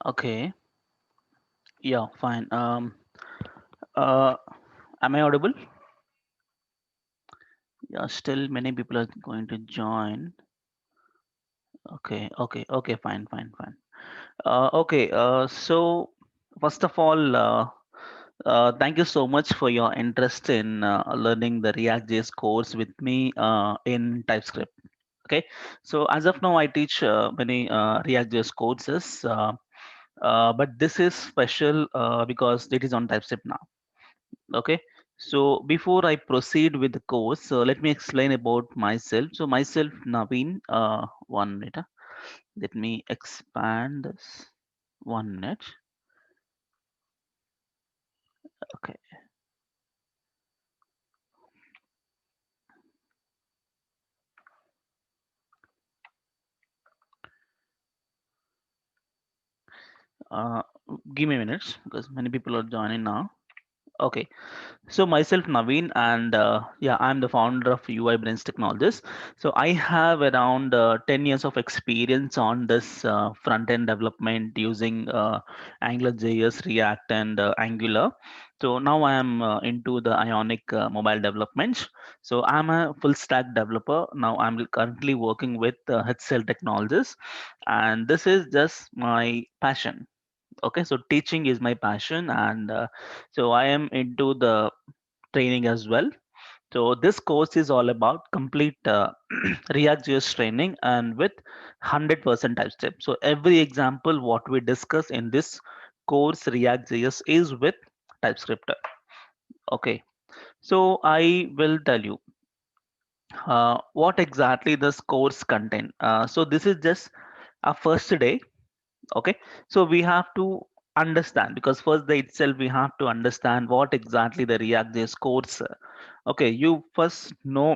Okay. Yeah, fine. Uh, am I audible? Yeah, still many people are going to join. Okay, fine, fine, fine. Okay, so first of all, thank you so much for your interest in learning the React.js course with me in TypeScript. Okay, so as of now, I teach many React.js courses, but this is special because it is on TypeScript now. Okay, so before I proceed with the course, let me explain about myself. So myself, Naveen, 1 minute. Let me expand this 1 minute. Okay. Uh, Give me minutes because many people are joining now. Okay. So myself Naveen, and yeah, I'm the founder of UI Brains Technologies. So I have around 10 years of experience on this front end development using Angular JS, React, and Angular. So now I am into the Ionic mobile development. So I'm a full stack developer. Now I'm currently working with HCL Technologies, and this is just my passion. Okay, so teaching is my passion, and so I am into the training as well. So this course is all about complete React.js training and with 100% TypeScript. So every example what we discuss in this course React.js is with TypeScript. Okay, so I will tell you what exactly this course contain. So this is just a first day. Okay, so we have to understand, because first day itself we have to understand what exactly the React.js course. Okay, you first know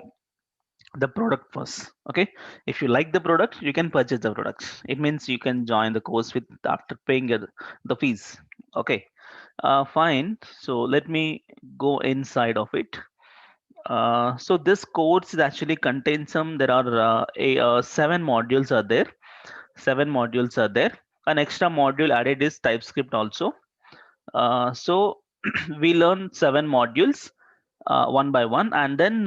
the product first. Okay, if you like the product you can purchase the products. It means you can join the course with after paying the fees. Okay, fine. So let me go inside of it. So this course is actually contains some. There are seven modules are there. Seven modules are there. An extra module added is TypeScript also. So we learn seven modules one by one, and then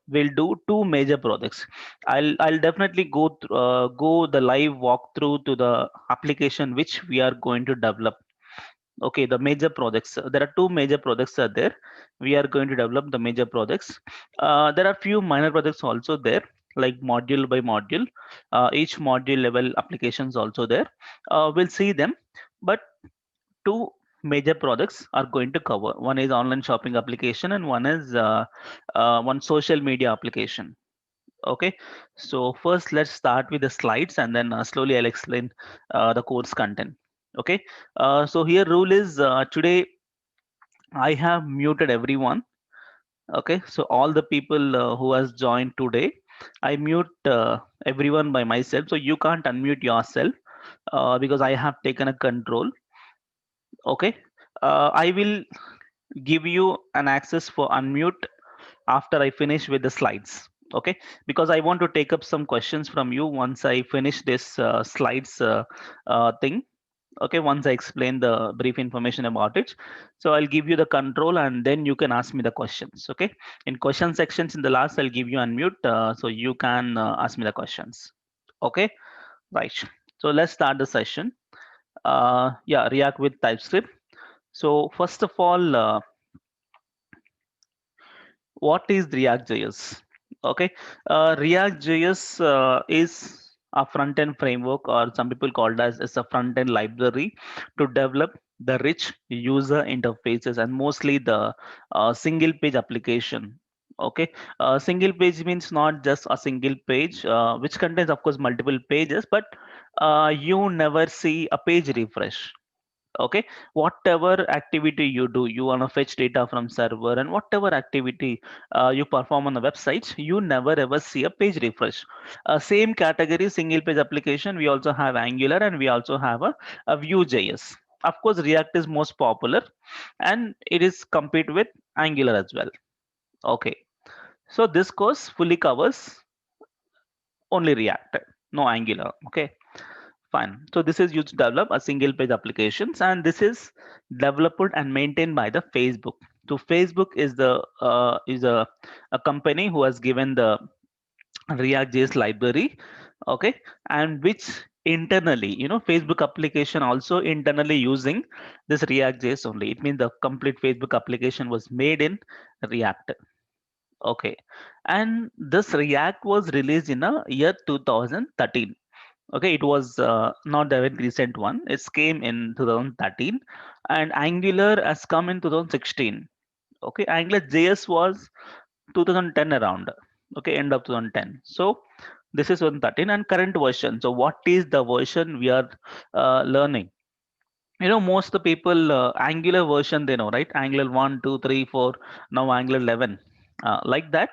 we'll do two major projects. I'll definitely go the live walkthrough to the application which we are going to develop. Okay, the major projects. There are two major projects are there. We are going to develop the major projects. There are few minor projects also there, like module by module. Each module level applications also there. We'll see them, but two major projects are going to cover. One is online shopping application, and one is one social media application. Okay, so first let's start with the slides, and then slowly I'll explain the course content. Okay, so here rule is today I have muted everyone. Okay, so all the people who has joined today, I mute everyone by myself, so you can't unmute yourself because I have taken a control. Okay, I will give you an access for unmute after I finish with the slides. Okay, because I want to take up some questions from you once I finish this slides thing. Okay, once I explain the brief information about it, so I'll give you the control and then you can ask me the questions. Okay, in question sections in the last I'll give you unmute so you can ask me the questions. Okay, right. So let's start the session. Yeah, React with TypeScript. So first of all, what is React.js? Okay, React.js is a front-end framework, or some people call it as a front-end library to develop the rich user interfaces and mostly the single-page application. Okay, single page means not just a single page, which contains, of course, multiple pages, but you never see a page refresh. Okay, whatever activity you do, you want to fetch data from server, and whatever activity you perform on the website, you never ever see a page refresh. Same category, single page application, we also have Angular, and we also have a Vue.js. Of course, React is most popular, and it is compete with Angular as well. Okay, so this course fully covers only React, no Angular. Okay, Fine. So this is used to develop a single page applications, and this is developed and maintained by the Facebook. So Facebook is the a company who has given the React.js library, okay, and which internally, Facebook application also internally using this React.js only. It means the complete Facebook application was made in React, okay, and this React was released in the year 2013. Okay, it was not the very recent one. It came in 2013, and Angular has come in 2016. Okay, Angular JS was 2010 around. Okay, end of 2010. So this is 2013 and current version. So what is the version we are learning? Most of the people Angular version they know, right? Angular 1, 2, 3, 4. Now Angular 11. Like that,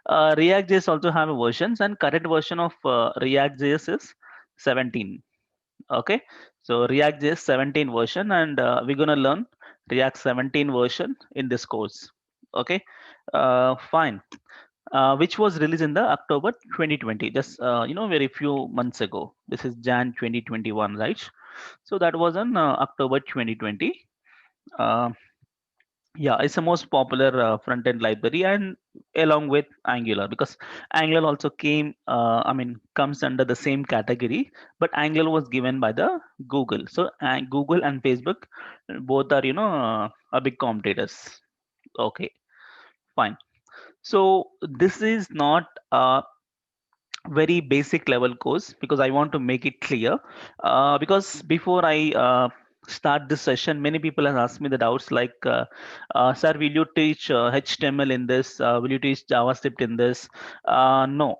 React.js also have a versions, and current version of React.js is 17. Okay, so React.js 17 version, and we're gonna learn React 17 version in this course. Okay, fine. Which was released in the October 2020, just very few months ago. This is Jan 2021, right? So that was on October 2020. Uh, yeah, it's the most popular front-end library, and along with Angular, because Angular also comes under the same category, but Angular was given by the Google. So Google and Facebook both are, a big competitors. Okay, fine. So this is not a very basic level course, because I want to make it clear. Because before I start this session, many people have asked me the doubts like, "Sir, will you teach HTML in this? Will you teach JavaScript in this?" No,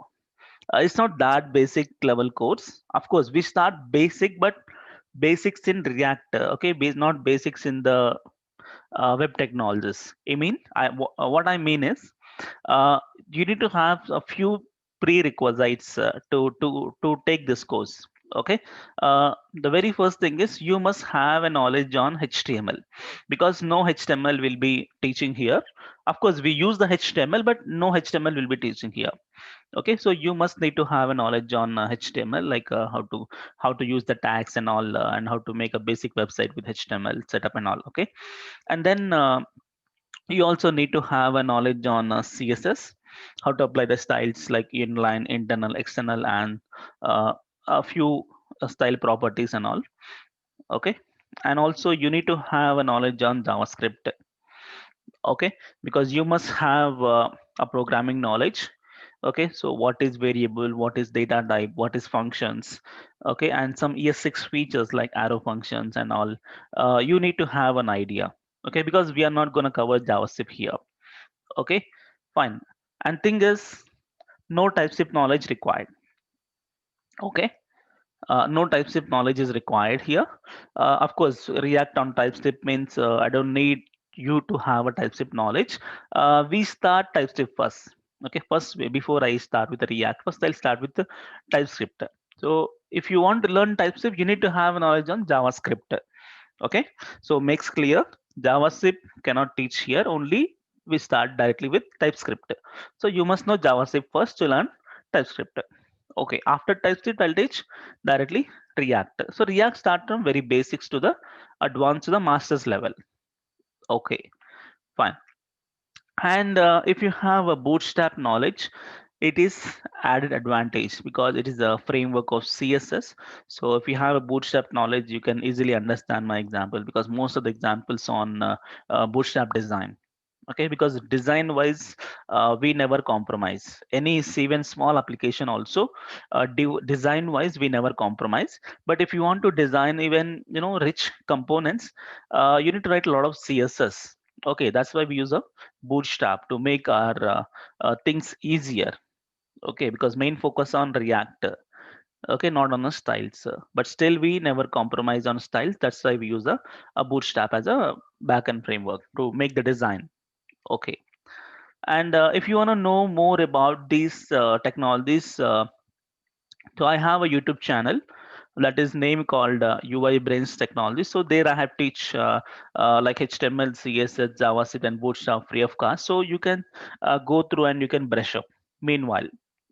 it's not that basic level course. Of course, we start basic, but basics in React. Okay, not basics in the web technologies. What I mean is, uh, you need to have a few prerequisites to take this course. Okay, the very first thing is you must have a knowledge on HTML, because no HTML will be teaching here. Of course, we use the HTML, but no HTML will be teaching here. Okay, so you must need to have a knowledge on HTML, like how to use the tags and all, and how to make a basic website with HTML setup and all. Okay, and then you also need to have a knowledge on CSS, how to apply the styles like inline, internal, external, and uh, a few style properties and all. Okay, and also you need to have a knowledge on JavaScript. Okay, because you must have a programming knowledge. Okay, so what is variable, what is data type, what is functions, okay, and some ES6 features like arrow functions and all. You need to have an idea. Okay, because we are not going to cover JavaScript here. Okay, fine. And thing is, no TypeScript knowledge required. Okay, no TypeScript knowledge is required here. Of course, React on TypeScript means I don't need you to have a TypeScript knowledge. We start TypeScript first. Okay, before I start with the React, first I'll start with the TypeScript. So if you want to learn TypeScript, you need to have knowledge on JavaScript. Okay, so makes clear, JavaScript cannot teach here. Only we start directly with TypeScript. So you must know JavaScript first to learn TypeScript. Okay, after TypeScript, I'll teach directly React. So React start from very basics to the advanced to the master's level. Okay, fine. And if you have a bootstrap knowledge, it is added advantage, because it is a framework of CSS. So if you have a bootstrap knowledge, you can easily understand my example, because most of the examples on bootstrap design. Okay, because design wise, we never compromise any even small application also. Design wise, we never compromise. But if you want to design even rich components, you need to write a lot of CSS. Okay, that's why we use a bootstrap to make our things easier. Okay, because main focus on React. Okay, not on the styles, but still we never compromise on styles. That's why we use a bootstrap as a backend framework to make the design. Okay, and if you want to know more about these technologies, so I have a YouTube channel that is name called UI Brains Technology. So there I have teach like HTML, CSS, JavaScript, and Bootstrap free of cost. So you can go through and you can brush up. Meanwhile,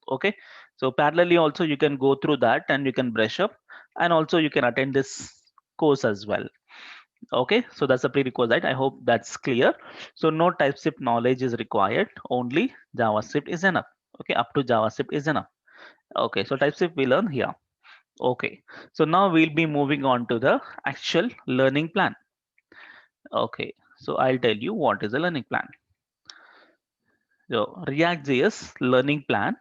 okay. So parallelly also you can go through that and you can brush up. and also you can attend this course as well. Okay, so that's a prerequisite. I hope that's clear. So no TypeScript knowledge is required, only JavaScript is enough. Okay, up to JavaScript is enough. Okay, so TypeScript we learn here. Okay, so now we'll be moving on to the actual learning plan. Okay, so I'll tell you what is a learning plan. So React.js learning plan,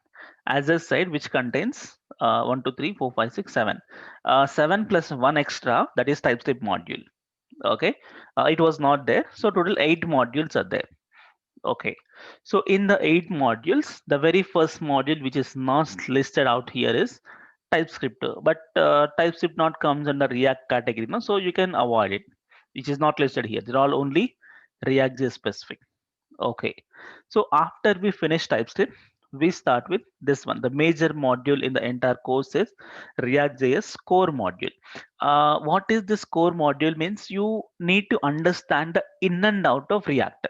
as I said, which contains 1, 2, 3, 4, 5, 6, 7. 7 plus 1 extra, that is TypeScript module. Okay, it was not there. So total 8 modules are there. Okay, so in the 8 modules, the very first module which is not listed out here is TypeScript, but TypeScript not comes under React category, no? So you can avoid it, which is not listed here. They're all only React.js specific. Okay, so after we finish TypeScript, we start with this one. The major module in the entire course is React.js core module. What is this core module means? You need to understand the in and out of React.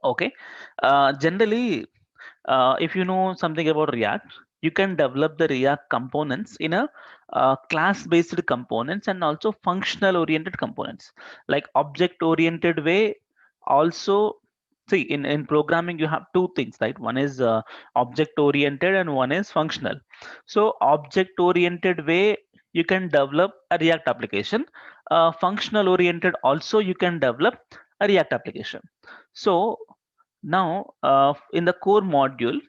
Okay, generally, if you know something about React, you can develop the React components in a class-based components and also functional-oriented components, like object-oriented way. Also, see in programming you have two things, right? One is object-oriented and one is functional. So object-oriented way you can develop a React application. Functional-oriented also you can develop a React application. So now, in the core module,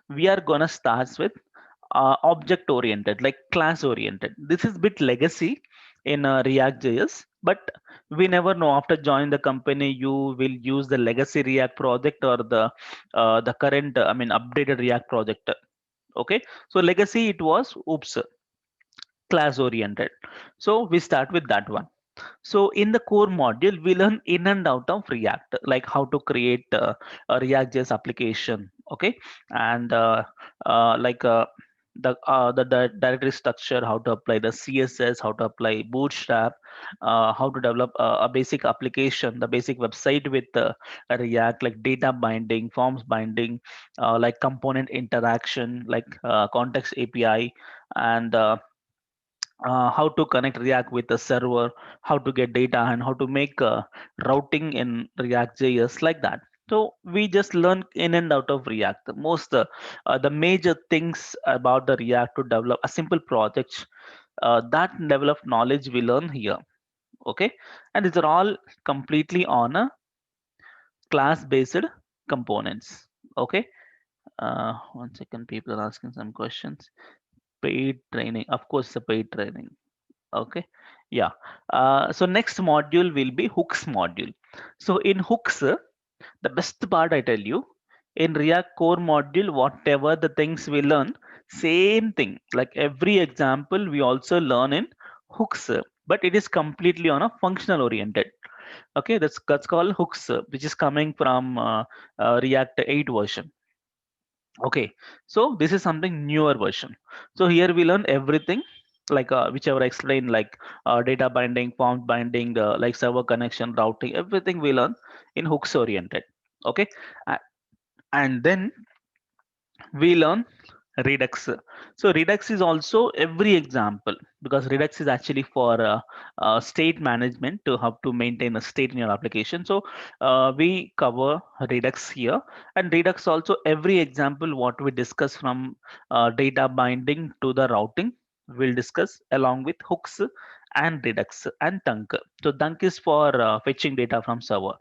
we are gonna start with object oriented, like class oriented. This is bit legacy in React.js, but we never know. After joining the company, you will use the legacy React project or the current, I mean, updated React project. Okay, so legacy it was oops class oriented. So we start with that one. So in the core module, we learn in and out of React, like how to create a React.js application, okay, and like the directory structure, how to apply the CSS, how to apply Bootstrap, how to develop a basic application, the basic website with a React, like data binding, forms binding, like component interaction, like context API, and how to connect React with the server, how to get data, and how to make routing in React.js like that. So we just learn in and out of React. The major things about the React to develop a simple project. That level of knowledge we learn here. Okay, and these are all completely on a class-based components. Okay, 1 second. People are asking some questions. Paid training, of course, the paid training. Okay, yeah. So next module will be hooks module. So in hooks, the best part I tell you, in React core module, whatever the things we learn, same thing. Like every example, we also learn in hooks, but it is completely on a functional oriented. Okay, that's called hooks, which is coming from React 8 version. Okay, so this is something newer version. So here we learn everything like whichever I explained, like data binding, form binding, like server connection, routing, everything we learn in hooks oriented. Okay, A- and then we learn Redux. So Redux is also every example, because Redux is actually for state management, to how to maintain a state in your application. So we cover Redux here, and Redux also every example what we discuss from data binding to the routing, we'll discuss along with hooks and Redux and Dunk. So Dunk is for fetching data from server,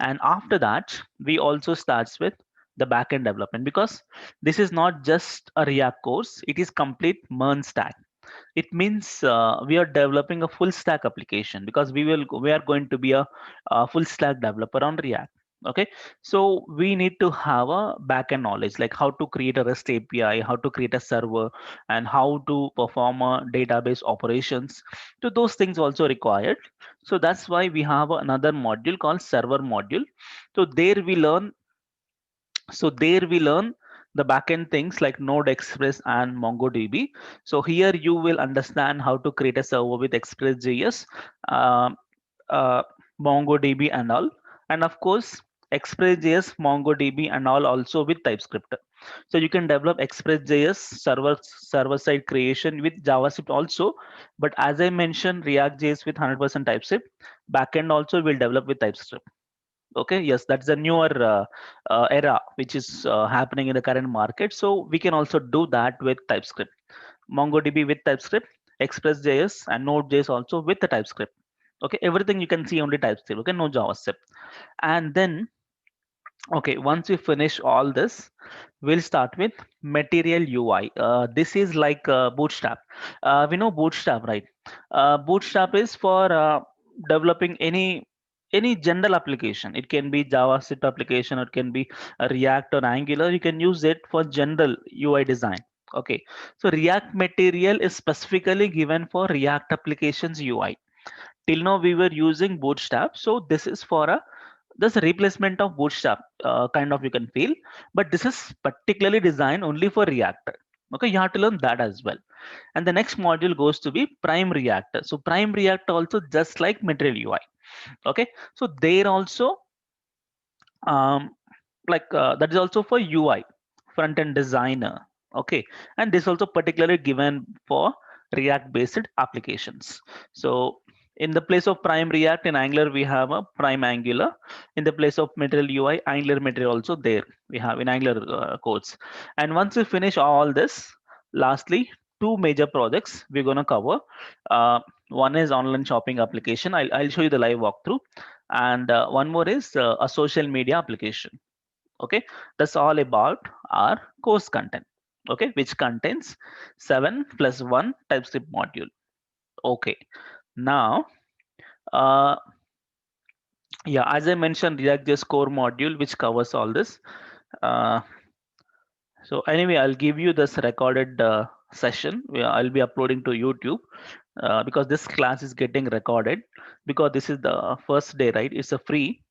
and after that we also starts with the backend development, because this is not just a React course, it is complete MERN stack. It means we are developing a full stack application, because we are going to be a full stack developer on React. Okay, so we need to have a backend knowledge, like how to create a REST API, how to create a server, and how to perform a database operations. So those things also required. So that's why we have another module called server module. So there we learn the backend things like Node Express and MongoDB. So here you will understand how to create a server with Express.js, uh, uh, MongoDB and all. And of course, Express.js, MongoDB, and all also with TypeScript. So you can develop Express.js server side creation with JavaScript also. But as I mentioned, React.js with 100% TypeScript. Backend also will develop with TypeScript. Okay, yes, that's the newer era which is happening in the current market. So we can also do that with TypeScript. MongoDB with TypeScript, Express.js, and Node.js also with the TypeScript. Okay, everything you can see only TypeScript. Okay, no JavaScript. And then, okay, once we finish all this, we'll start with Material UI. This is like Bootstrap. We know Bootstrap, right? Bootstrap is for developing any general application. It can be JavaScript application, or it can be a React or Angular. You can use it for general UI design. Okay, so React Material is specifically given for React applications UI. Till now we were using Bootstrap, so this is for a this replacement of Bootstrap, kind of you can feel, but this is particularly designed only for React. Okay, you have to learn that as well. And the next module goes to be Prime React. So Prime React also just like Material UI. Okay, so there also um, that is also for UI, front end designer. Okay, and this also particularly given for React based applications. So in the place of Prime React in Angular, we have a Prime Angular. In the place of Material UI, Angular Material also there we have in Angular codes. And once we finish all this, lastly, two major projects we're going to cover. uh, One is online shopping application. I'll show you the live walkthrough. And one more is a social media application. Okay, that's all about our course content. Okay, which contains 7 plus 1 TypeScript module. Okay, now uh, yeah, as I mentioned, React.js core module which covers all this. uh, so anyway, I'll give you this recorded session where I'll be uploading to YouTube, because this class is getting recorded, because this is the first day, right? It's a free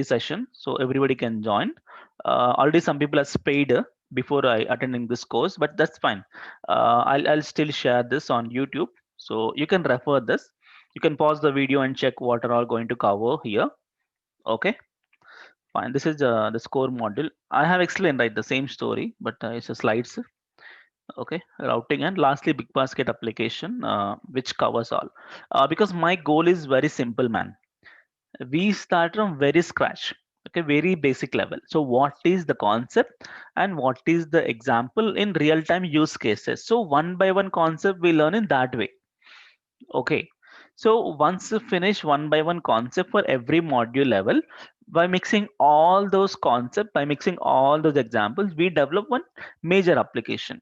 session, so everybody can join. Already some people have paid before I attending this course, but that's fine. I'll still share this on YouTube, so you can refer this. You can pause the video and check what are all going to cover here. Okay, fine. This is the score module. I have explained, right, the same story, but it's a slides. Okay, routing, and lastly big basket application, which covers all. Because my goal is very simple, man. We start from very scratch. Okay, very basic level. So what is the concept and what is the example in real time use cases? So one by one concept we learn in that way. Okay, so once you finish one by one concept for every module level, by mixing all those concepts, by mixing all those examples, we develop one major application.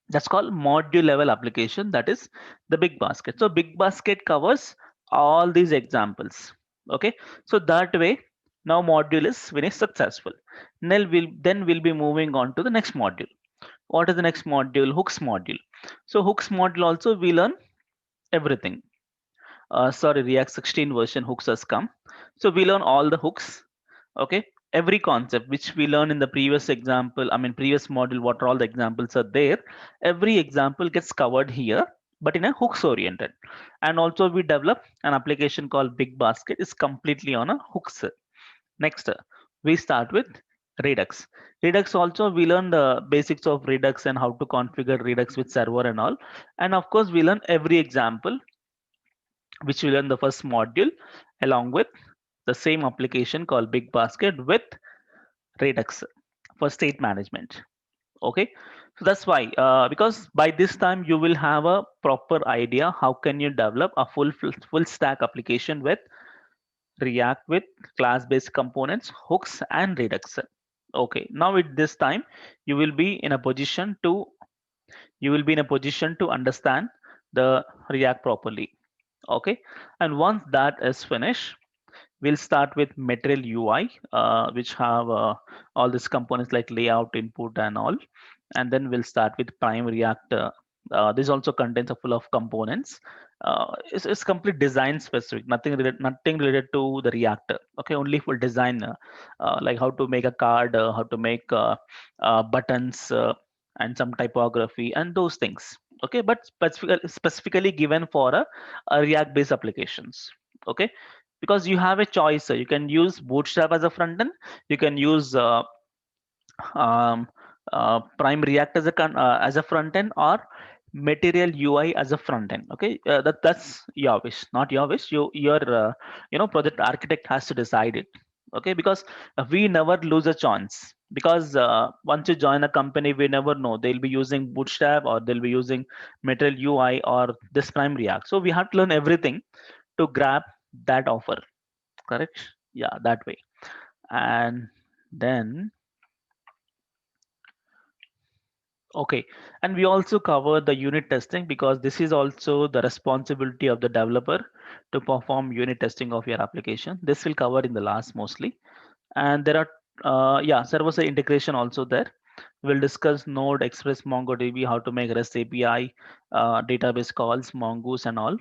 That's called module level application. That is the big basket. So big basket covers all these examples. Okay, so that way now module is finished successful. Then we'll be moving on to the next module. What is the next module? Hooks module. So hooks module also we learn everything. Sorry, React 16 version hooks has come. So we learn all the hooks. Okay, every concept which we learned in the previous example, I mean previous module, what are all the examples are there, every example gets covered here, but in a hooks oriented. And also we develop an application called Big Basket, is completely on a hooks. Next, we start with Redux. Redux also we learn the basics of Redux and how to configure Redux with server and all. And of course we learn every example which we learn the first module, along with the same application called Big Basket with Redux for state management. Okay, so that's why, because by this time you will have a proper idea how can you develop a full stack application with React with class based components, hooks, and Redux. Okay, now at this time you will be in a position to understand the React properly. Okay, and once that is finished, we'll start with Material UI, which have all these components like layout, input, and all. And then we'll start with Prime React. This also contains a full of components. It's complete design specific, nothing related to the React. Okay, only for design, like how to make a card, how to make buttons, and some typography and those things. Okay, but specifically given for a React based applications. Okay, because you have a choice. You can use Bootstrap as a front end. You can use um, Prime React as a front end, or Material UI as a front end. Okay, that's your wish, not your wish. Your project architect has to decide it. Okay, because we never lose a chance, because once you join a company, we never know they'll be using Bootstrap or they'll be using Material UI or this Prime React. So we have to learn everything to grab that offer. Correct? Yeah, that way. And then, okay, and we also cover the unit testing, because this is also the responsibility of the developer to perform unit testing of your application. This will cover in the last mostly. And there are yeah, server-side integration also there. We'll discuss Node, Express, MongoDB, how to make REST API, database calls, Mongoose, and all.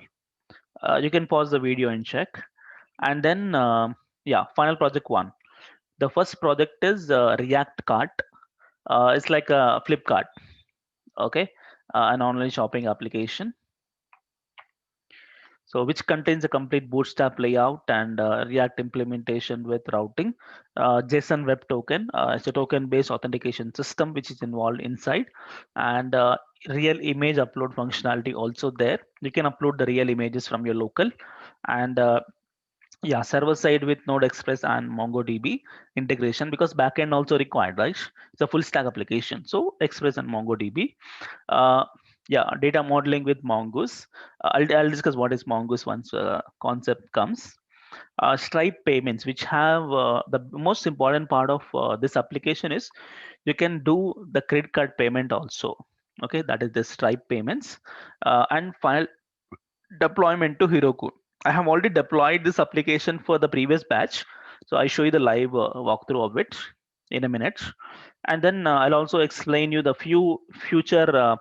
You can pause the video and check. And then yeah, final project one. The first project is React Cart. It's like a Flipkart. Okay, an online shopping application, so which contains a complete Bootstrap layout and React implementation with routing, JSON Web Token. It's a token based authentication system which is involved inside, and real image upload functionality also there. You can upload the real images from your local. And yeah, server side with Node Express and MongoDB integration, because backend also required, right? It's a full stack application, so Express and MongoDB. uh, yeah, data modeling with Mongoose. I'll discuss what is Mongoose once concept comes. Stripe payments, which have the most important part of this application is you can do the credit card payment also. Okay, that is the Stripe payments. And final deployment to Heroku. I have already deployed this application for the previous batch, so I show you the live walkthrough of it in a minute. And then I'll also explain you the few future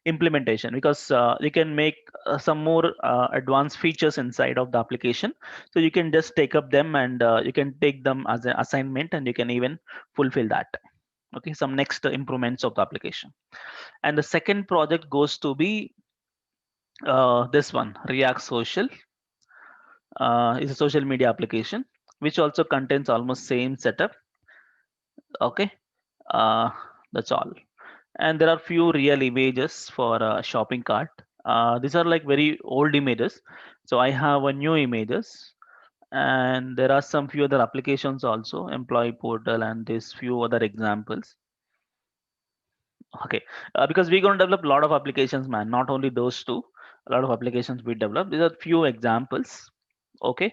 implementation, because you can make some more advanced features inside of the application. So you can just take up them, and you can take them as an assignment, and you can even fulfill that. Okay, some next improvements of the application. And the second project goes to be this one, React Social. Is a social media application which also contains almost same setup. Okay, uh, that's all. And there are few real images for shopping cart. These are like very old images, so I have a new images. And there are some few other applications also, employee portal and this few other examples. Okay, because we're going to develop a lot of applications, man, not only those two. A lot of applications we develop. These are few examples. Okay,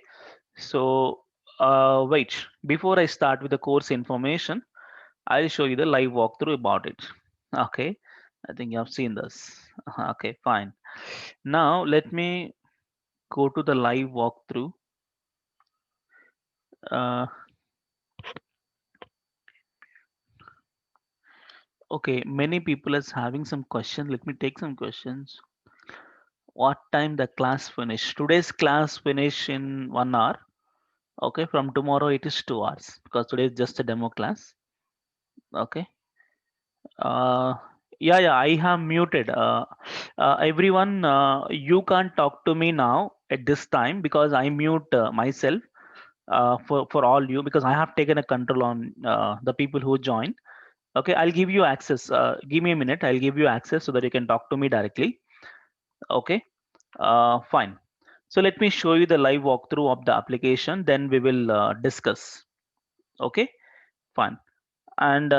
so wait, before I start with the course information, I'll show you the live walkthrough about it. Okay, I think you have seen this. Okay, fine. Now let me go to the live walkthrough. Uh, okay, many people is having some questions. Let me take some questions. What time the class finish? Today's class finish in 1 hour. Okay, from tomorrow it is 2 hours, because today is just a demo class. Okay. Uh, yeah, I have muted. Everyone, you can't talk to me now at this time, because I mute myself for all you, because I have taken a control on the people who join. Okay, I'll give you access. Give me a minute. I'll give you access so that you can talk to me directly. Okay, fine. So let me show you the live walkthrough of the application. Then we will discuss. Okay, fine. And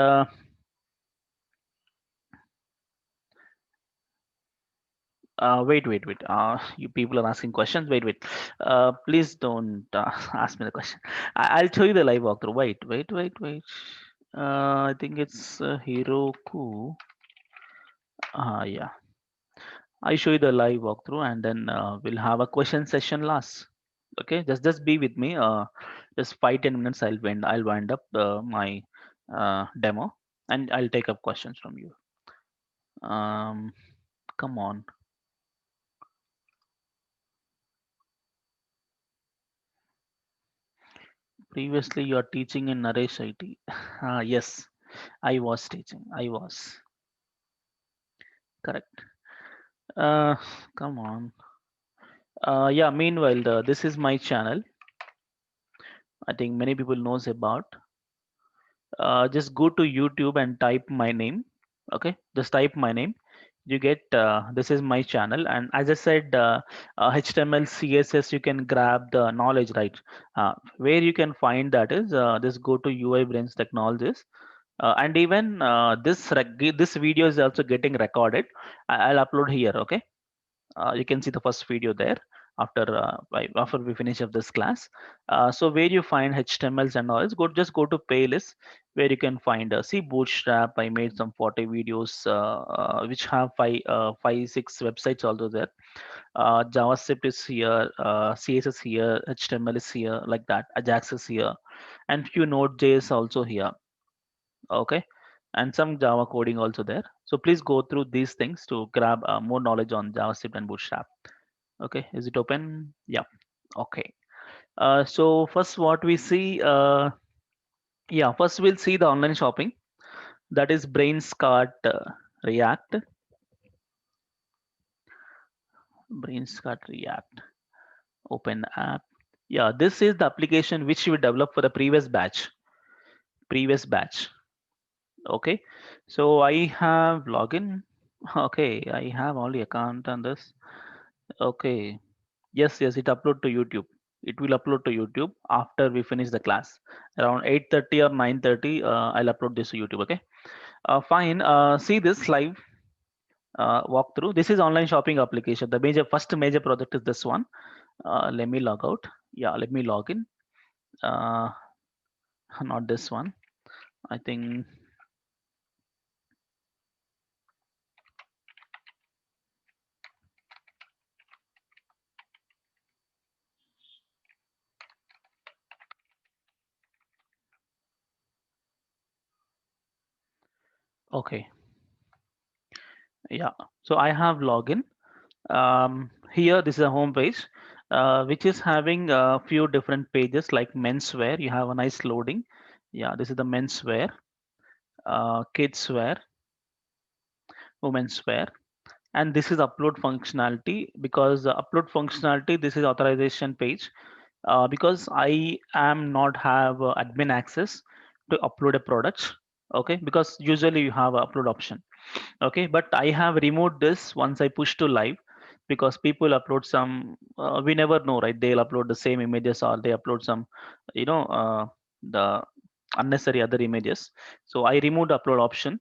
wait. You people are asking questions. Wait. Please don't ask me the question. I'll show you the live walkthrough. Wait. I think it's Heroku. Yeah. I show you the live walkthrough, and then we'll have a question session last. Okay, just be with me. Just 5-10 minutes. I'll wind up my demo, and I'll take up questions from you. Um, come on. Previously, you are teaching in Naresh IT. Yes, I was teaching. I was correct. Uh, come on. Yeah. Meanwhile, this is my channel. I think many people knows about. Just go to YouTube and type my name. Okay, just type my name. You get this is my channel, and as I said, HTML, CSS, you can grab the knowledge, right? Where you can find that is just go to UI Brains Technologies, and even this video is also getting recorded. I'll upload here. Okay, you can see the first video there after we finish up this class. So where you find HTMLs and all, just go to playlist where you can find see Bootstrap. I made some 40 videos which have five, six websites also there. JavaScript is here, CSS here, HTML is here, like that. Ajax is here, and few Node.js also here. Okay, and some Java coding also there. So please go through these things to grab more knowledge on JavaScript and Bootstrap. Okay, is it open? Yeah. Okay. So first, what we see, yeah, first we'll see the online shopping. That is BrainScart React, BrainScart React, open app. Yeah, this is the application which we developed for the previous batch. Previous batch. Okay. So I have login. Okay, I have only account on this. Okay. Yes, yes, it upload to YouTube. It will upload to YouTube after we finish the class. Around 8:30 or 9:30, I'll upload this to YouTube. Okay. Fine. See this live walkthrough. This is online shopping application. The first major project is this one. Let me log out. Yeah, let me log in. Uh, Not this one. I think. Okay. Yeah. So I have login. Here, this is a home page, which is having a few different pages like menswear. You have a nice loading. Yeah, this is the menswear, kids wear, women's wear, and this is upload functionality because the upload functionality. This is authorization page because I am not have admin access to upload a product. Okay, because usually you have a upload option. Okay, but I have removed this once I push to live because people upload some we never know, right? They'll upload the same images or they upload some you know the unnecessary other images. So I removed upload option.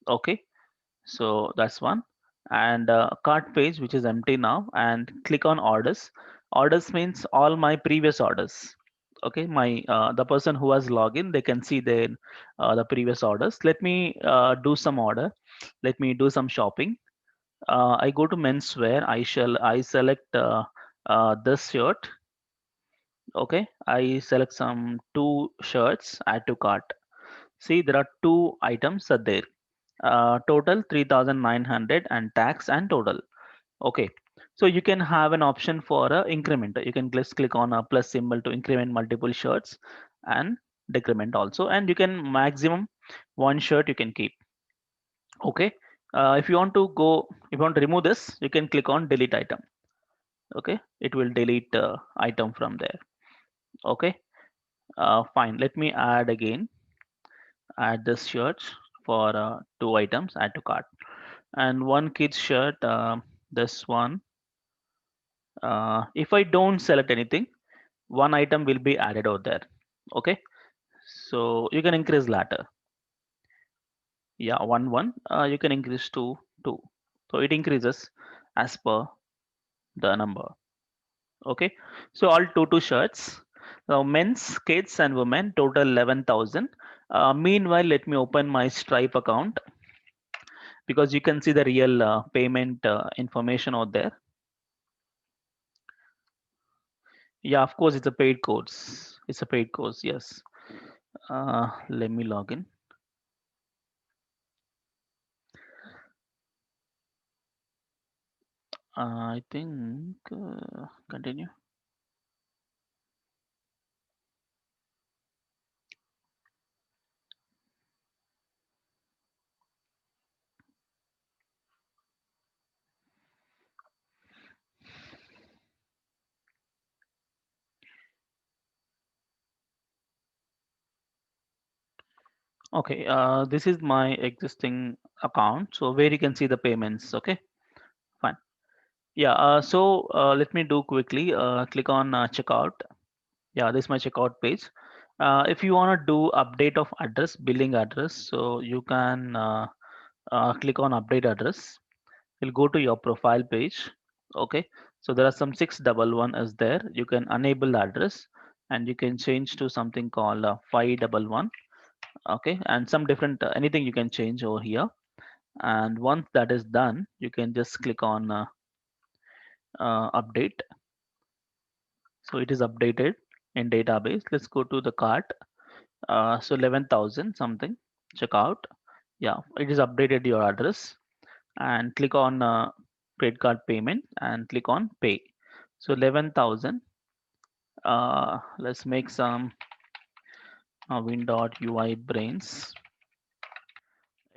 Okay, so that's one. And cart page which is empty now, and click on orders. Orders means all my previous orders. Okay, my the person who has login, they can see the previous orders. Let me do some order. Let me do some shopping. I go to menswear. I select this shirt. Okay, I select some two shirts. Add to cart. See, there are two items are there. Total 3,900 and tax and total. Okay, so you can have an option for a increment. You can just click on a plus symbol to increment multiple shirts and decrement also, and you can maximum one shirt you can keep. Okay, if you want to go, if you want to remove this, you can click on delete item. Okay, it will delete item from there. Okay, fine. Let me add again. Add this shirt for two items. Add to cart and one kid's shirt. This one. If I don't select anything, one item will be added over there. Okay, so you can increase ladder. Yeah, one. You can increase to two. So it increases as per the number. Okay, so all two shirts. Now men's, kids, and women total 11,000. Meanwhile, let me open my Stripe account because you can see the real payment information out there. Yeah, of course, it's a paid course. It's a paid course. Yes. Let me log in. I think continue. Okay, this is my existing account. So where you can see the payments. Okay, fine. Yeah, let me do quickly. Click on checkout. Yeah, this is my checkout page. If you want to do update of address, billing address, so you can click on update address. You'll go to your profile page. Okay, so there are some 611 is there. You can enable the address and you can change to something called 511. Okay, and some different anything you can change over here. And once that is done, you can just click on update. So it is updated in database. Let's go to the cart. So 11,000 something. Check out. Yeah, it is updated your address and click on credit card payment and click on pay. So 11,000. Let's make some win.uibrains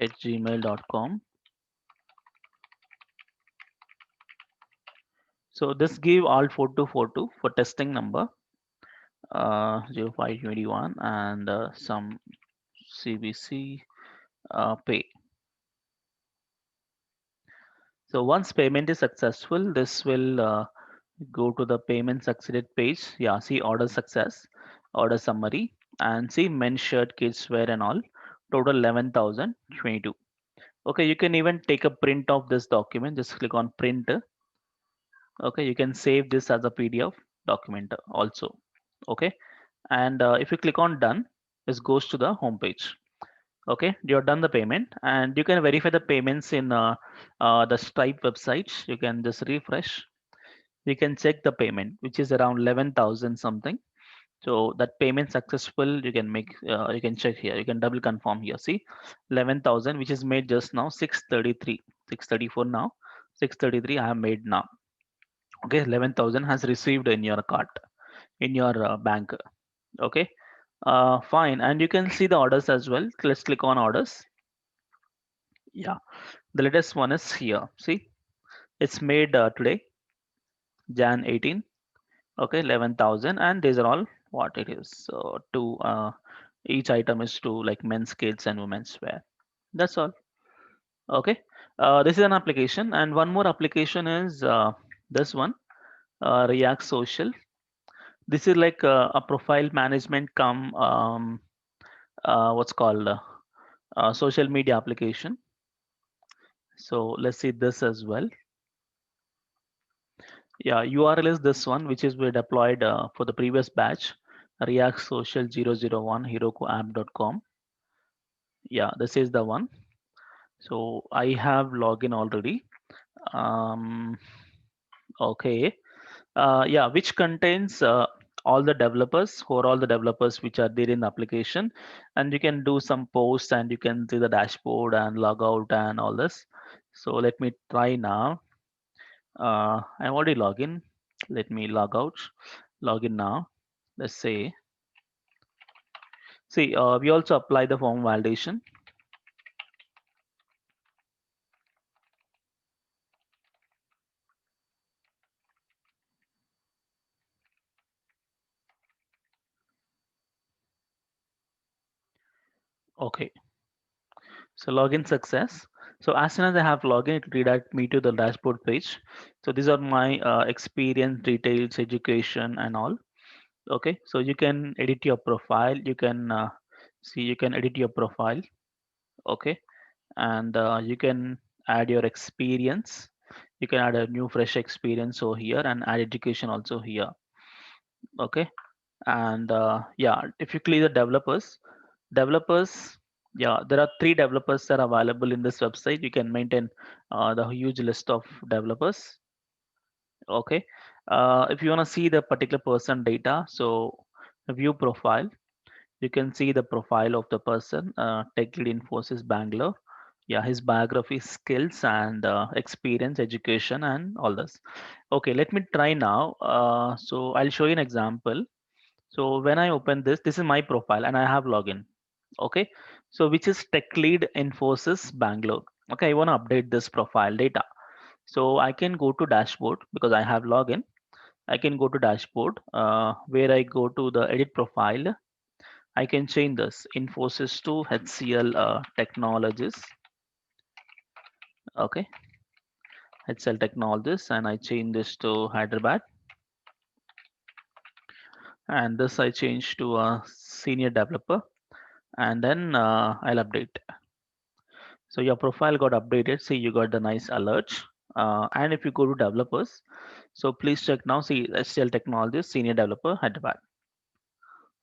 at gmail.com. So this give all 4242 for testing number 0521 and some CBC pay. So once payment is successful, this will go to the payment succeeded page. Yeah, see order success, order summary, and see men's shirt, kids wear, and all. Total 11,022. Okay, you can even take a print of this document. Just click on print. Okay, you can save this as a PDF document also. Okay, and if you click on done, this goes to the home page. Okay, you're done the payment, and you can verify the payments in the Stripe website. You can just refresh. You can check the payment, which is around 11,000 something. So that payment successful. You can make. You can check here. You can double confirm here. See, 11,000, which is made just now. 633, 634 now. 633 I have made now. Okay, 11,000 has received in your cart in your bank. Okay, fine, and you can see the orders as well. Let's click on orders. Yeah, the latest one is here. See, it's made today, Jan 18. Okay, 11,000, and these are all what it is. So two, each item is two, like men's kids and women's wear. That's all. Okay, this is an application, and one more application is this one, React Social. This is like a profile management come what's called social media application. So let's see this as well. Yeah, URL is this one, which is we deployed for the previous batch, React Social 001 herokuapp.com. Yeah, this is the one. So I have login already. Um, okay. Yeah, which contains all the developers, who are all the developers which are there in the application, and you can do some posts and you can see the dashboard and log out and all this. So let me try now. I'm already login. Let me log out. Login now. Let's say, see, we also apply the form validation. Okay, so login success. So as soon as I have login, it redirect me to the dashboard page. So these are my experience, details, education, and all. Okay, so you can edit your profile. You can see, you can edit your profile. Okay, and you can add your experience. You can add a new fresh experience over here and add education also here. Okay, and yeah, if you click the developers, yeah, there are three developers that are available in this website. You can maintain the huge list of developers. Okay, if you want to see the particular person data, so view profile, you can see the profile of the person, tech lead Infosys Bangalore. Yeah, his biography, skills, and experience, education, and all this. Okay, let me try now. So I'll show you an example. So when I open this, this is my profile and I have login. Okay, so which is tech lead Infosys Bangalore. Okay, I want to update this profile data. So I can go to dashboard because I have login. I can go to dashboard where I go to the edit profile I can change this Infosys to HCL Technologies. Okay, HCL Technologies, and I change this to Hyderabad, and this I change to a senior developer, and then I'll update. So your profile got updated. See, you got the nice alerts. And if you go to developers, so please check now. See, HCL Technologies senior developer Hyderabad.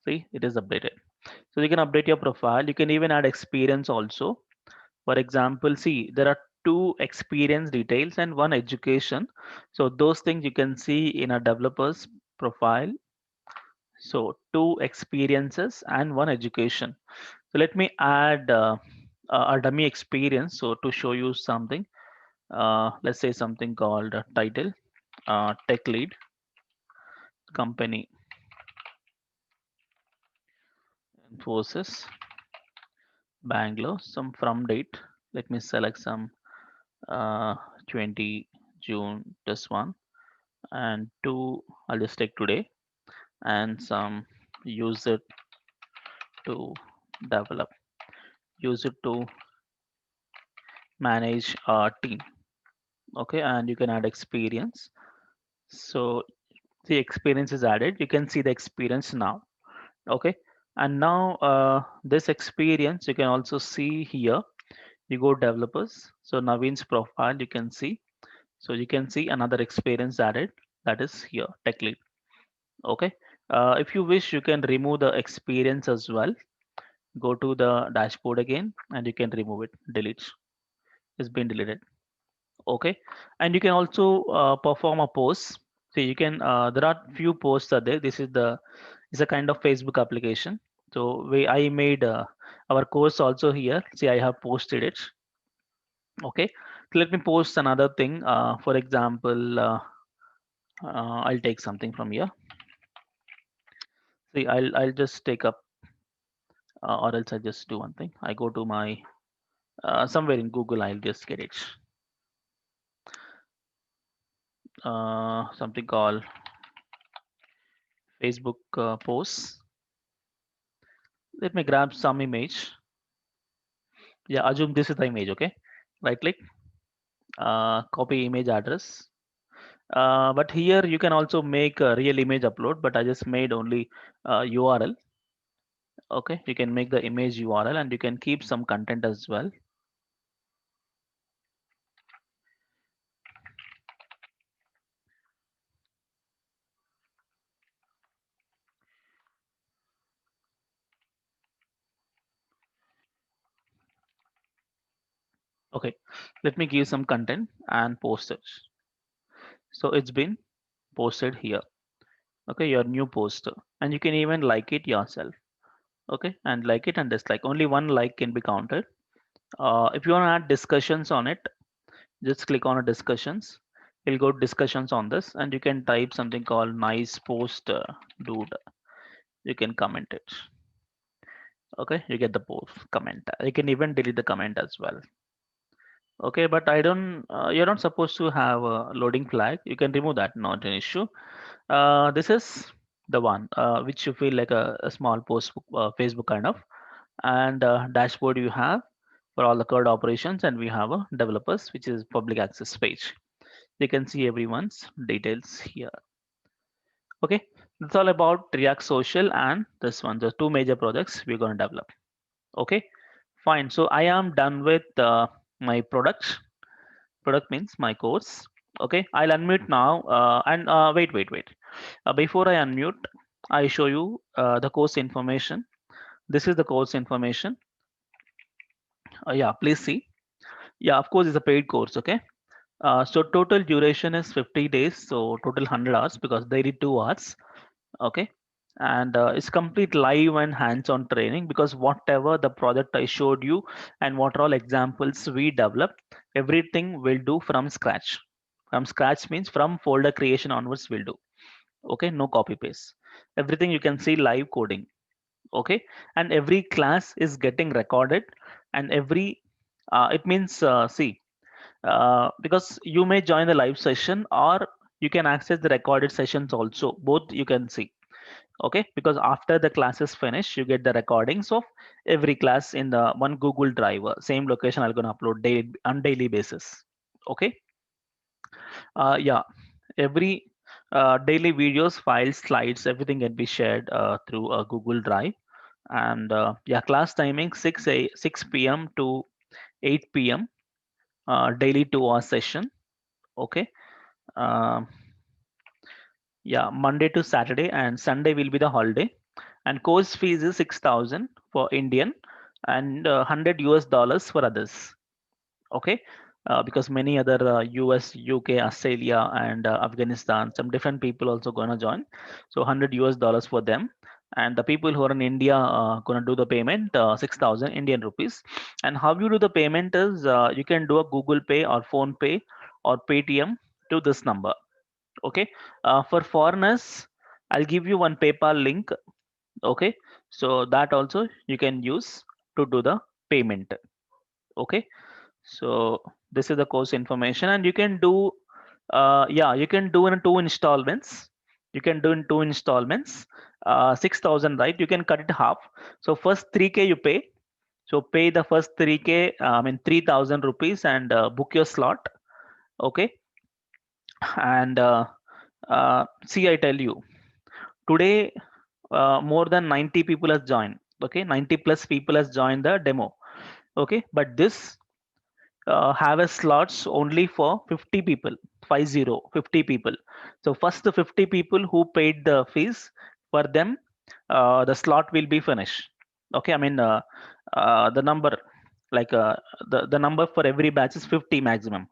See, it is updated. So you can update your profile. You can even add experience also. For example, see, there are two experience details and one education. So those things you can see in a developer's profile. So two experiences and one education. So let me add a dummy experience. So to show you something, let's say something called title, tech lead, company, Infosys, Bangalore, some from date. Let me select some uh, 20 June, this one, and two, I'll just take today, and some use it to develop, use it to manage a team. Okay, and you can add experience. So the experience is added. You can see the experience now. Okay, and now this experience you can also see here. You go developers. So Naveen's profile you can see. So you can see another experience added, that is here, tech lead. Okay. If you wish, you can remove the experience as well. Go to the dashboard again and you can remove it, delete. It's been deleted. Okay. And you can also perform a post. So you can, there are few posts are there. This is the, it's a kind of Facebook application. So I made our course also here. See, I have posted it. Okay. So let me post another thing. For example, I'll take something from here. See, I'll just take up, or else I just do one thing. I go to my somewhere in Google. I'll just get it. Something called Facebook posts. Let me grab some image. Yeah, assume this is the image. Okay, right click, copy image address. But here you can also make a real image upload. But I just made only URL. Okay, you can make the image URL and you can keep some content as well. Okay, let me give some content and post it. So it's been posted here. Okay, your new post, and you can even like it yourself. Okay, and like it and dislike. Only one like can be counted. If you want to add discussions on it, just click on a discussions. You'll go to discussions on this, and you can type something called nice post, dude. You can comment it. Okay, you get the post comment. You can even delete the comment as well. Okay, but I don't. You're not supposed to have a loading flag. You can remove that, not an issue. This is the one which you feel like a small post, Facebook kind of, and dashboard you have for all the code operations, and we have a developers, which is public access page. You can see everyone's details here. Okay, that's all about React Social and this one, the two major projects we're going to develop. Okay, fine. So I am done with my product. Product means my course. Okay, I'll unmute now. And wait. Before I unmute, I show you the course information. This is the course information. Yeah, please see. Yeah, of course, it's a paid course. Okay. So total duration is 50 days. So total 100 hours because they did 2 hours. Okay. And it's complete live and hands-on training because whatever the project I showed you and what all examples we developed, everything we'll do from scratch. From scratch means from folder creation onwards we'll do. Okay, no copy paste. Everything you can see live coding. Okay, and every class is getting recorded, and every it means see because you may join the live session or you can access the recorded sessions also. Both you can see. Okay, because after the class is finished, you get the recordings of every class in the one Google Drive, same location. I'm gonna upload daily basis. Okay, yeah, every daily videos, files, slides, everything can be shared through Google Drive. And yeah, class timing 6 p.m. to 8 p.m. Daily 2 hour session. Okay. Um yeah, Monday to Saturday, and Sunday will be the holiday. And course fees is 6,000 for Indian, and 100 US dollars for others. Okay, because many other US, UK, Australia, and Afghanistan, some different people also gonna join. So 100 US dollars for them. And the people who are in India gonna do the payment 6,000 Indian rupees. And how you do the payment is you can do a Google Pay or Phone Pay or Paytm to this number. Okay, for foreigners, I'll give you one PayPal link. Okay, so that also you can use to do the payment. Okay, so this is the course information, and you can do yeah, you can do in 2 installments. You can do in 2 installments. 6,000, right? You can cut it half. So first 3K you pay. So pay the first 3K, I mean 3,000 rupees, and book your slot. Okay, and see, I tell you, today more than 90 people has joined. Okay, 90 plus people has joined the demo. Okay, but this have a slots only for 50 people, 50 people. So first the 50 people who paid the fees, for them the slot will be finished. Okay, I mean the number, like the number for every batch is 50 maximum.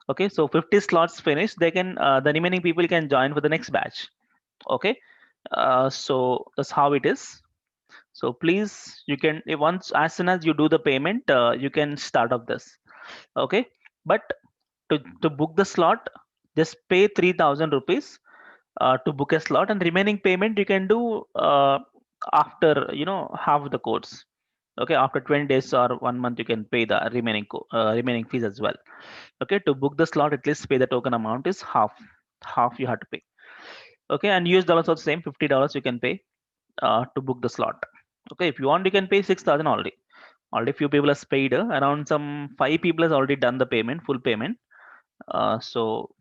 Okay, so 50 slots finished, they can the remaining people can join for the next batch. Okay, so that's how it is. So please, you can once, as soon as you do the payment, you can start off this. Okay, but to book the slot, just pay 3,000 rupees to book a slot, and remaining payment you can do after, half the course. Okay, after 20 days or 1 month, you can pay the remaining fees as well. Okay, to book the slot, at least pay the token amount is half you have to pay. Okay, and US dollars also same, $50 you can pay to book the slot. Okay, if you want, you can pay 6,000 already. Already few people has paid. Around some 5 people has already done the payment, full payment. So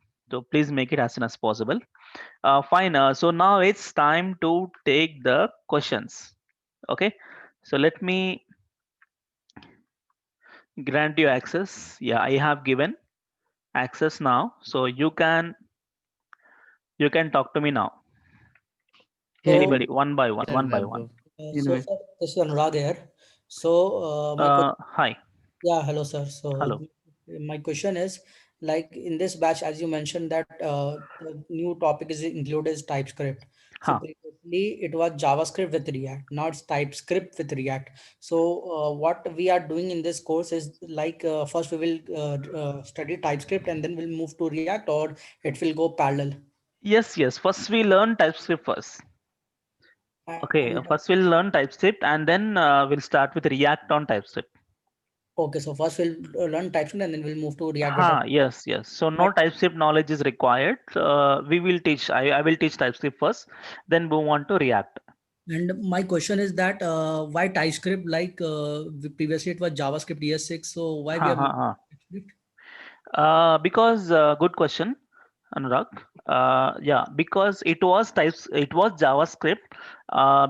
please make it as soon as possible. Fine. So now it's time to take the questions. Okay. So let me grant you access. Yeah, I have given access now. So you can talk to me now. So, Anybody, one by one, Yes, one by one. Vaibhav. so Anyway, sir, this is Anurag here. So, my question, Hi. yeah, hello, sir. So, Hello. my question is, like in this batch, as you mentioned that the new topic is included is TypeScript. So Huh. previously it was JavaScript with React. Now it's TypeScript with React. So what we are doing in this course is like first we will study TypeScript and then we'll move to React, or it will go parallel. Yes, yes. First we learn TypeScript first. Okay. And First we'll learn TypeScript, and then we'll start with React on TypeScript. okay, so first we'll learn TypeScript and then we'll move to React with it. Yes, yes. So My no TypeScript knowledge is required. We will teach. I will teach TypeScript first, then move on to React. and my question is that why TypeScript? Like previously it was JavaScript ES6, so why we Ha have ha moved ha. to TypeScript? Because good question, Anurag. Yeah, because it was JavaScript.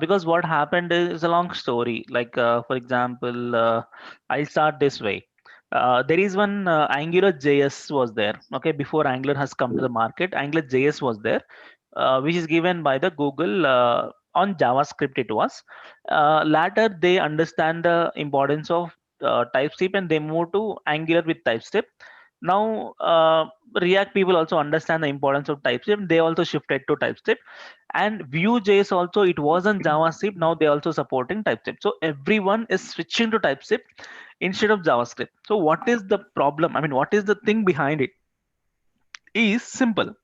Because what happened is a long story. Like for example, I'll start this way. There is one Angular JS was there. Okay, before Angular has come to the market, Angular JS was there, which is given by the Google on JavaScript. It was later they understand the importance of TypeScript, and they move to Angular with TypeScript. Now React people also understand the importance of TypeScript. They also shifted to TypeScript, and Vue.js also, it was on JavaScript. Now they also supporting TypeScript. So everyone is switching to TypeScript instead of JavaScript. So what is the problem? I mean, what is the thing behind it? Is simple.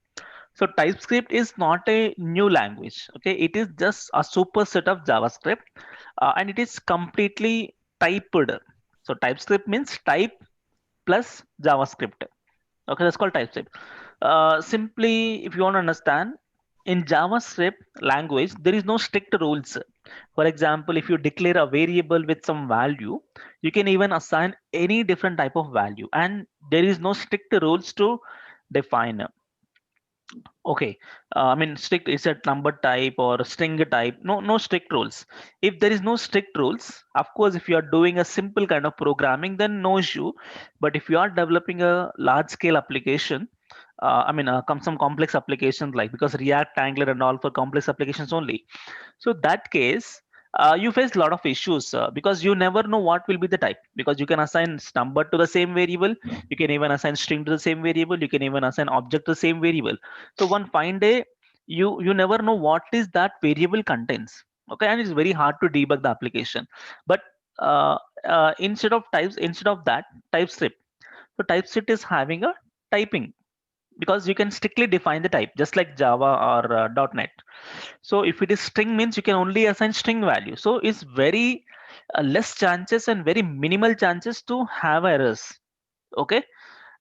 So TypeScript is not a new language. Okay, it is just a superset of JavaScript, and it is completely typed. So TypeScript means type plus JavaScript. Okay, that's called TypeScript. Simply, if you want to understand, in JavaScript language, there is no strict rules. For example, if you declare a variable with some value, you can even assign any different type of value, and there is no strict rules to define. Okay, I mean strict is a number type or a string type. No strict rules. If there is no strict rules, of course, if you are doing a simple kind of programming, then no issue. But if you are developing a large scale application, some complex applications like because React, Angular, and all for complex applications only. So that case, you face a lot of issues because you never know what will be the type, because you can assign number to the same variable, you can even assign string to the same variable, you can even assign object to the same variable. So one fine day, you never know what is that variable contains. Okay, and it's very hard to debug the application. But instead of that, TypeScript. So TypeScript is having a typing, because you can strictly define the type just like Java or .NET. So if it is string, means you can only assign string value, so it's very less chances and very minimal chances to have errors. Okay,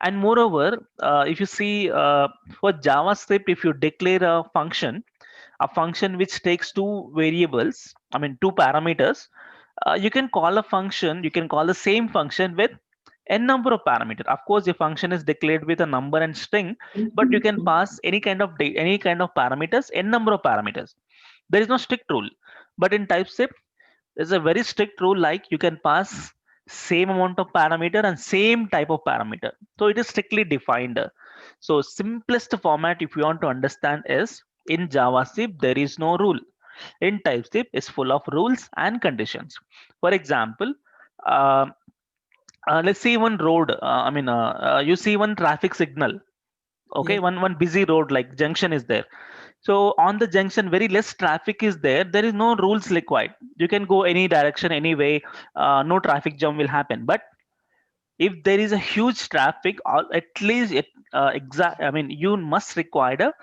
and moreover, if you see for JavaScript, if you declare a function which takes two variables, I mean two parameters, you can call a function, you can call the same function with n number of parameters. Of course, the function is declared with a number and string, but you can pass any kind of parameters, n number of parameters. There is no strict rule. But in TypeScript, there's a very strict rule, like you can pass same amount of parameter and same type of parameter. So it is strictly defined. So simplest format, if you want to understand, is in JavaScript there is no rule. In TypeScript is full of rules and conditions. For example, uh, let's see one road. You see one traffic signal. Okay, Yes. one busy road like junction is there. So on the junction, very less traffic is there. There is no rules required. You can go any direction, any way. No traffic jam will happen. But if there is a huge traffic, or at least you must require a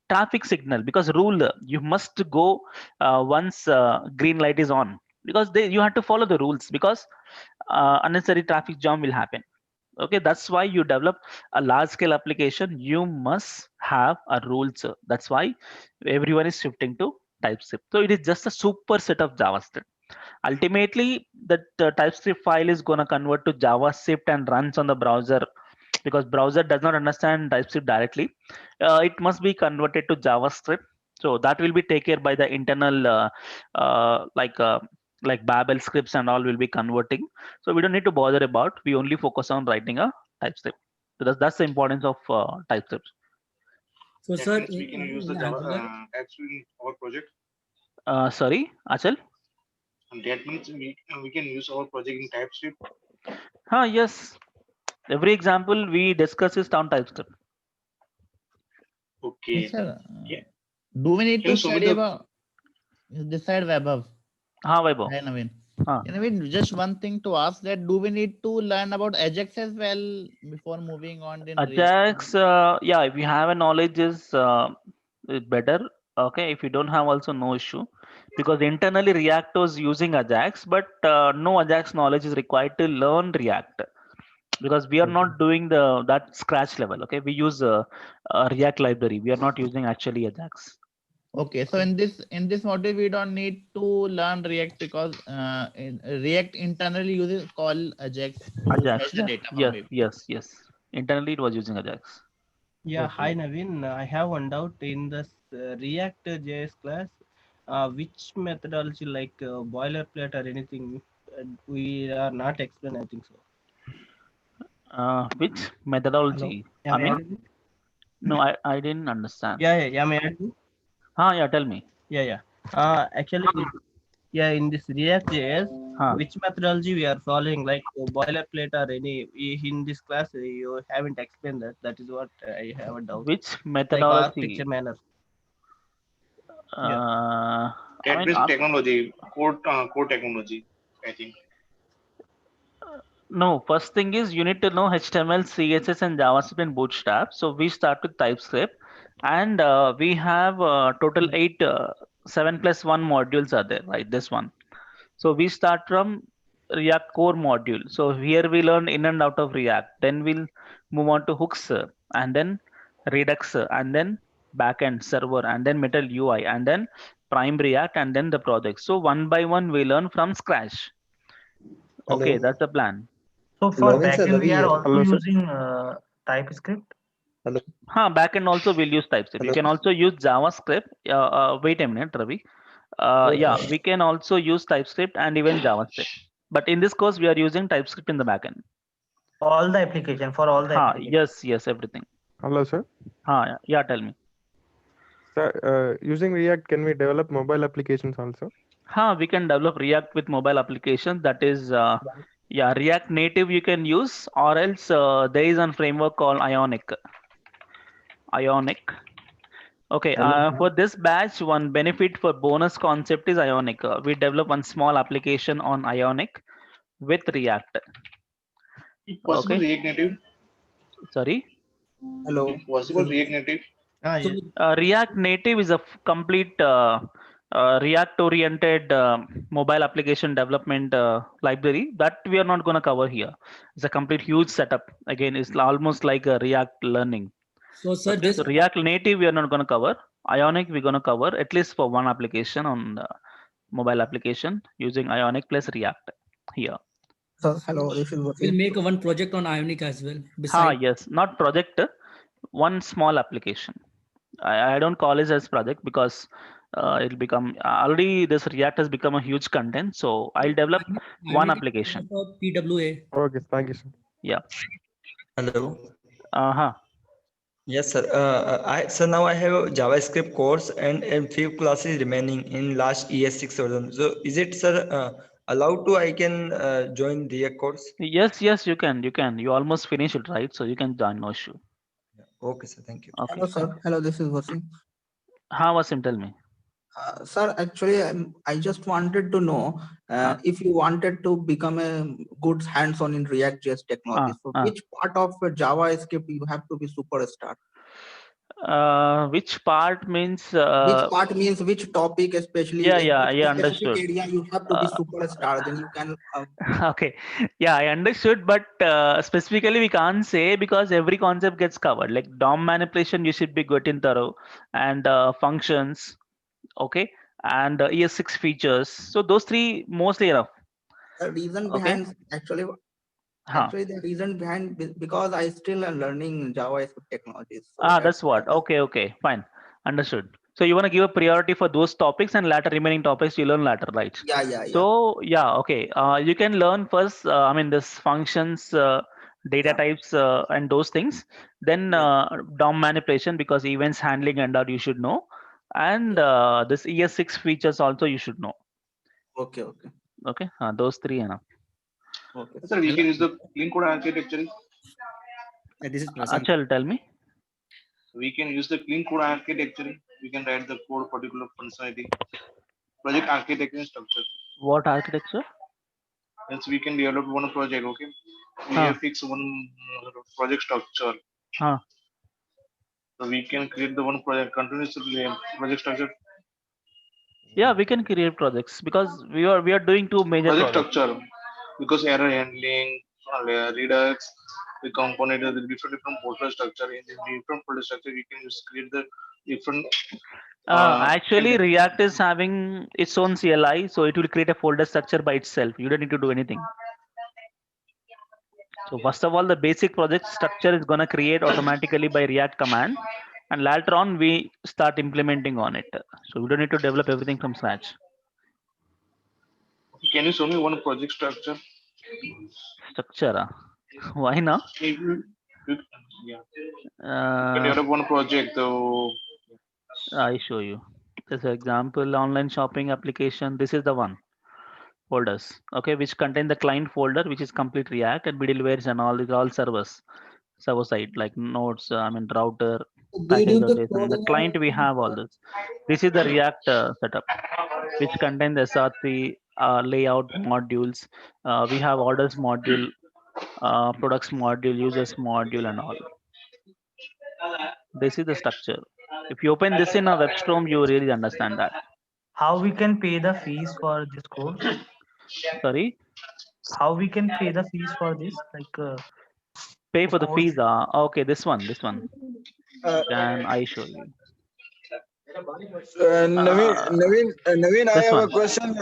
traffic signal, because rule you must go once green light is on, because you have to follow the rules, because unnecessary traffic jam will happen. Okay, that's why you develop a large scale application, you must have a rules. That's why everyone is shifting to TypeScript. So it is just a super set of JavaScript. Ultimately, that TypeScript file is going to convert to JavaScript and runs on the browser, because browser does not understand TypeScript directly. It must be converted to JavaScript. So that will be taken care by the internal uh, like uh, like Babel scripts and all will be converting. So we don't need to bother about. We only focus on writing a TypeScript. So that's the importance of TypeScript. So, That sir, means we can use in the Java Angular, TypeScript in our project. Sorry, Achal. And that means we can use our project in TypeScript. Yes. Every example we discuss is on TypeScript. Okay. Yes, sir. Yeah. Do we need Can you to show me study the about this side above? Vaibhav. Hi, Naveen. हाँ. Naveen, just one thing to ask, that do we need to learn about Ajax as well before moving on in React? Ajax, yeah, if you have a knowledge is better. Okay, if you don't have, also no issue, because internally React was using Ajax, but no Ajax knowledge is required to learn React, because we are Okay. not doing the that scratch level. Okay, we use a React library. We are not using actually Ajax. Okay, so in this module we don't need to learn React because React internally uses call Ajax to Ajax, fetch the yeah, data from yes, it. yes, yes. Internally it was using Ajax. Yeah, hi Okay. Naveen. I have one doubt in this React JS class. Which methodology like boilerplate or anything we are not explain, I think so. Which Hello. methodology? I Am I mean, audible? no, I didn't understand. Yeah, am I audible? Yeah, tell me. Yeah. Actually, yeah, in this React JS, Huh. which methodology we are following, like boilerplate or any, in this class you haven't explained that. That is what I have a doubt. Which Like methodology? architecture manner. Yeah. I that mean, means technology, code technology, I think. no. First thing is you need to know HTML, CSS, and JavaScript and Bootstrap. So we start with TypeScript, and we have total eight, 7+1 modules are there, right? This one. So we start from React core module. So here we learn in and out of React. Then we'll move on to hooks, and then Redux, and then backend server, and then Metal UI, and then Prime React, and then the project. So one by one we learn from scratch. Okay, Hello. that's the plan. So for Logging sir, backend, we Ravi are here. also Hello, sir. using TypeScript. Hello. Backend also will use TypeScript. You Hello. can also use JavaScript. Wait a minute, Ravi. Yeah, we can also use TypeScript and even JavaScript. But in this course, we are using TypeScript in the backend. All the application for all the application. Yes, everything. Hello, sir. Yeah, tell me. Sir, using React, can we develop mobile applications also? We can develop React with mobile applications. That is, yeah, React Native you can use, or else there is a framework called Ionic. Okay, for this batch, one benefit for bonus concept is Ionic. We develop one small application on Ionic with React. Possible Okay. React Native? Sorry. Hello. Possible React Native? Yeah. React Native is a complete React-oriented mobile application development library that we are not going to cover here. It's a complete huge setup. Again, it's almost like a React learning. So sir, Okay, this so React Native we are not going to cover. Ionic we're going to cover at least for one application on the mobile application using Ionic plus React here. Sir, hello. This is we'll Vasim. make one project on Ionic as well. Besides, Yes, not project, one small application. I don't call it as project because it'll become already this React has become a huge content. So I'll develop one Ionic is application. for PWA. Okay, thank you, sir. Yeah. Hello. Uh-huh. Yes, sir. So now I have a JavaScript course and few classes remaining in last ES6 version. So is it, sir, allowed to I can join the course? Yes, you can. You almost finish it, right? So you can join, no issue. Okay, sir. Thank you. Okay. Hello, sir. Hello, this is Vasim. Wasim, tell me. Sir, actually, I just wanted to know if you wanted to become a good hands-on in React.js technology. So, which part of JavaScript you have to be superstar? Which part means? Which part means which topic, especially Yeah, specific understood. area you have to be superstar. Then you can. Okay, yeah, I understood, but specifically we can't say because every concept gets covered. Like DOM manipulation, you should be good in thorough, and functions, okay, and ES6 features. So those three mostly enough. The reason Okay. behind actually the reason behind because I still am learning JavaScript technologies. So that's what. Okay, fine, understood. So you want to give a priority for those topics and later remaining topics you learn later, right? Yeah. So yeah, okay. You can learn first. I mean, this functions, data types, and those things. Then DOM manipulation because events handling and that you should know, and this ES6 features also you should know. Okay. Okay, those three enough. Okay. Sir, we can use the clean code architecture. This is Prasad. Achal, tell me. We can use the clean code architecture. We can write the code particular functionality. Project architecture and structure. What architecture? Hence, we can develop one project. Okay. We have fixed one project structure. So we can create the one project continuous project structure. Yeah, we can create projects because we are doing two major project projects. structure because error handling, Redux, the component, the different folder structure. In the different folder structure, we can just create the different. Actually, React is having its own CLI, so it will create a folder structure by itself. You don't need to do anything. So first of all, the basic project structure is gonna create automatically by React command, and later on we start implementing on it. So we don't need to develop everything from scratch. Can you show me one project structure? Structure? Why not? Yeah. You can Uh, develop one project. So I show you. This example, online shopping application. This is the one. Folders, okay, which contain the client folder, which is complete React and middlewares and all. These are all server side like nodes. I mean router, package.json. The client we have all this. This is the React setup, which contains the SRC layout modules. We have orders module, products module, users module, and all. This is the structure. If you open this in a WebStorm, you really understand that. How we can pay the fees for this course? Sorry. How we can pay the fees for this? Like pay for the course. fees. Okay, this one. Can I show you? Naveen, I This have a one. question.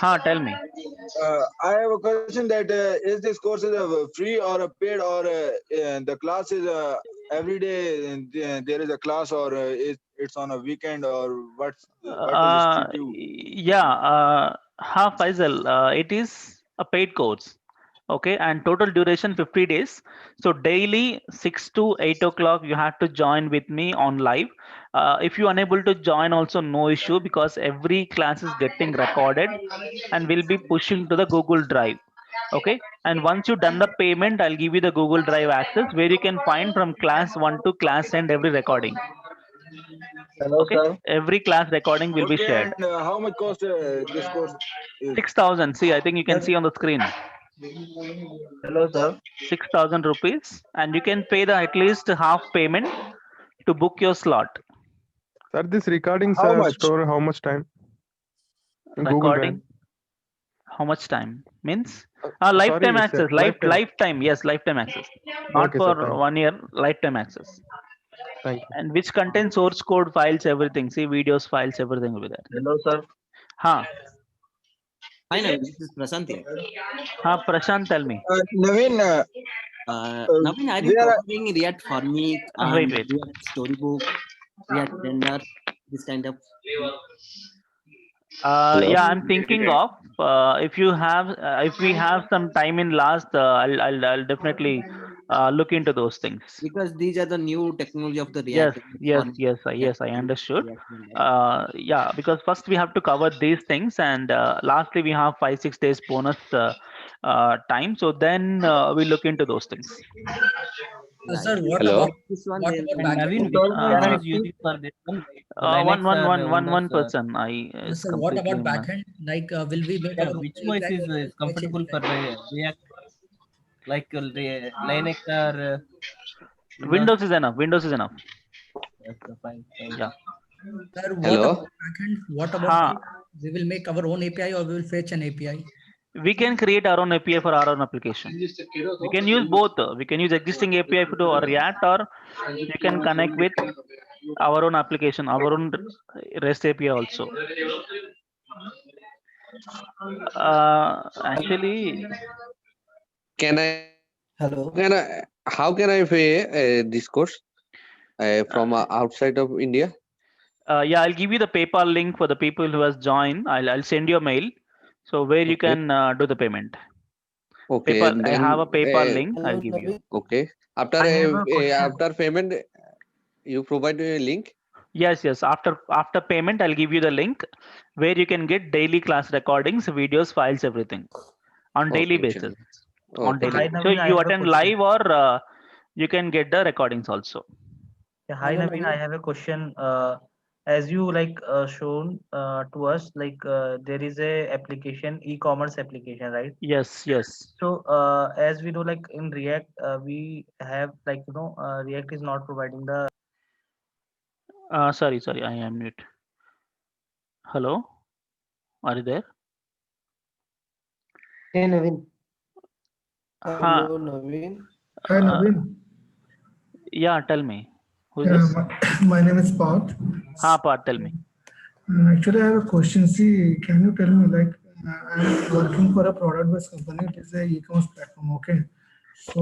Tell me. I have a question that is this course is free or a paid, or the class is every day there is a class, or it's on a weekend, or what is the schedule? Faisal, it is a paid course. Okay, and total duration 50 days. So daily 6 to 8 o'clock you have to join with me on live. If you unable to join, also no issue, because every class is getting recorded and will be pushing to the Google Drive. Okay, and once you done the payment, I'll give you the Google Drive access where you can find from class 1 to class end every recording. Hello, Okay, sir. every class recording will be Okay, shared. and how much cost this course is? 6,000. See, I think you can see on the screen. Hello, sir. 6,000 rupees, and you can pay the at least half payment to book your slot. Sir, these recordings How much? store how much time in Google Drive? Recording, how much time means? Sorry, Lifetime it's access. lifetime. Lifetime. Yes, lifetime access. Not Okay, sir, for thank 1 year. Lifetime access. Thank you. And which contains source code files, everything. See, videos, files, everything will be there. Hello, sir. Hi, Naveen. This is Prashant here. Prashant, tell me. Naveen, Naveen, are you where are- covering React Formic Wait, and wait. React Storybook, React Render, this kind of? Yeah, I'm thinking of if you have if we have some time in last, I'll definitely look into those things. Because these are the new technology of the Yes, React. yes, I understood. Yeah, because first we have to cover these things, and lastly we have 5-6 days bonus time. So then we look into those things. Sir, what Hello? about This one what is about And backend? Naveen, which Uh, one is using for this one? Linux or one Windows? person. I it's Sir, what completely about backend? Like, will we make Yeah, our own which voice API is or will fetch comfortable for API? React? Like Linux or Windows? Windows is enough. Windows is enough. Okay, fine. Yeah. Sir, what Hello? about backend? What about we will make our own API or we will fetch an API? We can create our own API for our own application. We can use both. We can use existing API to React, or you can connect with our own application, our own REST API also. Actually, Can I? Hello. How can I pay this course from outside of India? yeah, I'll give you the PayPal link for the people who has joined. I'll send you a mail, so where you Okay. can do the payment. Okay, PayPal. I have a then PayPal link. I'll give you. okay. After I have a question. after payment, you provide a link. Yes. After payment, I'll give you the link where you can get daily class recordings, videos, files, everything on daily Okay, basis. chalo. On Okay, daily. Hi, So Naveen, I you have a attend question. live, or you can get the recordings also. Yeah, hi, Naveen, I have a question. As you shown to us, there is a application, e-commerce application, right? Yes. So as we know, like in React, we have React is not providing the. Sorry, I am mute. Hello, are you there? Hey, Naveen. Hello, Naveen. Hi, Naveen. Yeah, tell me. Who's Yeah, this? my name is Parth. Parth, tell me. Actually, I have a question. See, can you tell me, I'm working for a product-based company. It is a e-commerce platform. Okay. So,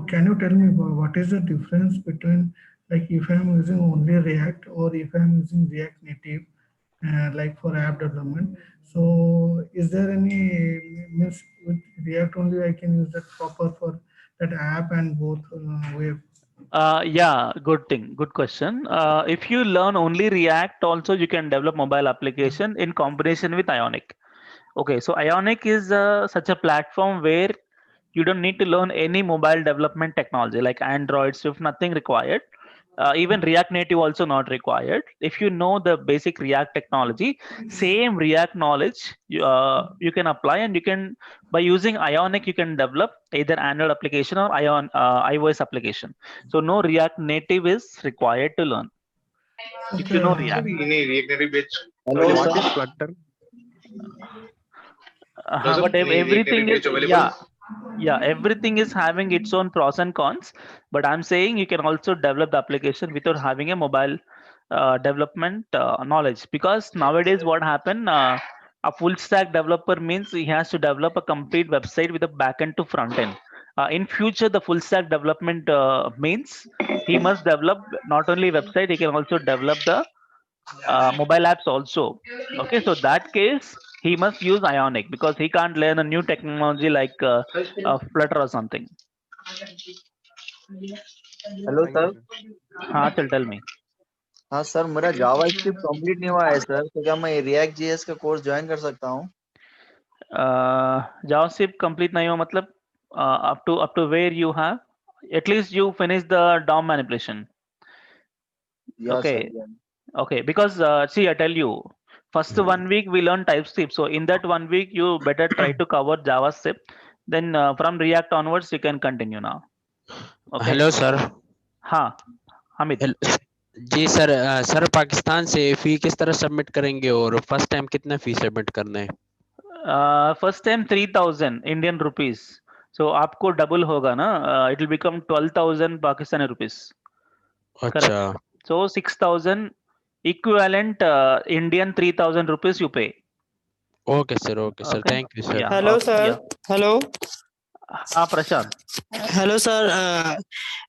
can you tell me what is the difference between, if I'm using only React or if I'm using React Native, for app development? So, is there any means with React only I can use that proper for that app and both web? Yeah, good question. If you learn only React, also you can develop mobile application in combination with Ionic. Okay, so Ionic is such a platform where you don't need to learn any mobile development technology like Android, Swift, nothing required. Even React Native also not required. If you know the basic React technology, same React knowledge you can apply, and you can, by using Ionic, you can develop either Android application or iOS application. So no React Native is required to learn if you know React. Hello, What sir. is Flutter? But everything is, yeah, everything is having its own pros and cons. But I'm saying you can also develop the application without having a mobile development knowledge, because nowadays what happened, a full stack developer means he has to develop a complete website with a backend to front end. In future, the full stack development means he must develop not only website, he can also develop the mobile apps also. Okay, so that case he must use Ionic because he can't learn a new technology like Flutter or something. Hello sir. हाँ चल, tell me. हाँ sir, मेरा जावा script complete नहीं हुआ है sir, तो क्या मैं रिएक्ट जेएस का कोर्स ज्वाइन कर सकता हूँ? JavaScript complete नहीं हुआ मतलब up to where you have at least you finish the DOM manipulation. Yeah, Okay. sir, yeah. Okay, because see, I tell you, first 1 week we learn TypeScript. So in that 1 week, you better try to cover JavaScript. Then from React onwards, you can continue now. Okay. Hello sir. हाँ हामिद जी sir. Sir Pakistan से फी किस तरह submit करेंगे और first time कितना फी submit करना है? First time 3000 Indian rupees, सो आपको डबल होगा ना, it will become 12,000 Pakistani rupees. अच्छा. So 6,000 equivalent Indian 3,000 rupees you pay. Okay sir, okay sir, thank you sir. Yeah. Hello sir. Yeah. Hello. Prashant. Hello sir.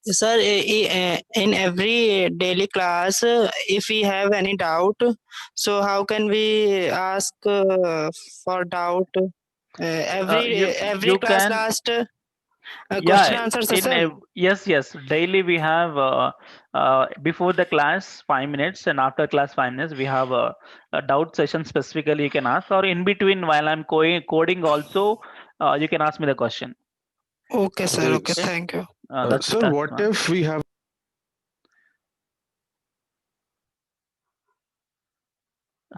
Sir, in every daily class, if we have any doubt, so how can we ask for doubt? Every class can, last question answer session. Yes, daily we have before the class 5 minutes and after class 5 minutes we have a doubt session specifically you can ask, or in between while I'm coding also you can ask me the question. Okay sir, okay, thank you. Sir, what if we have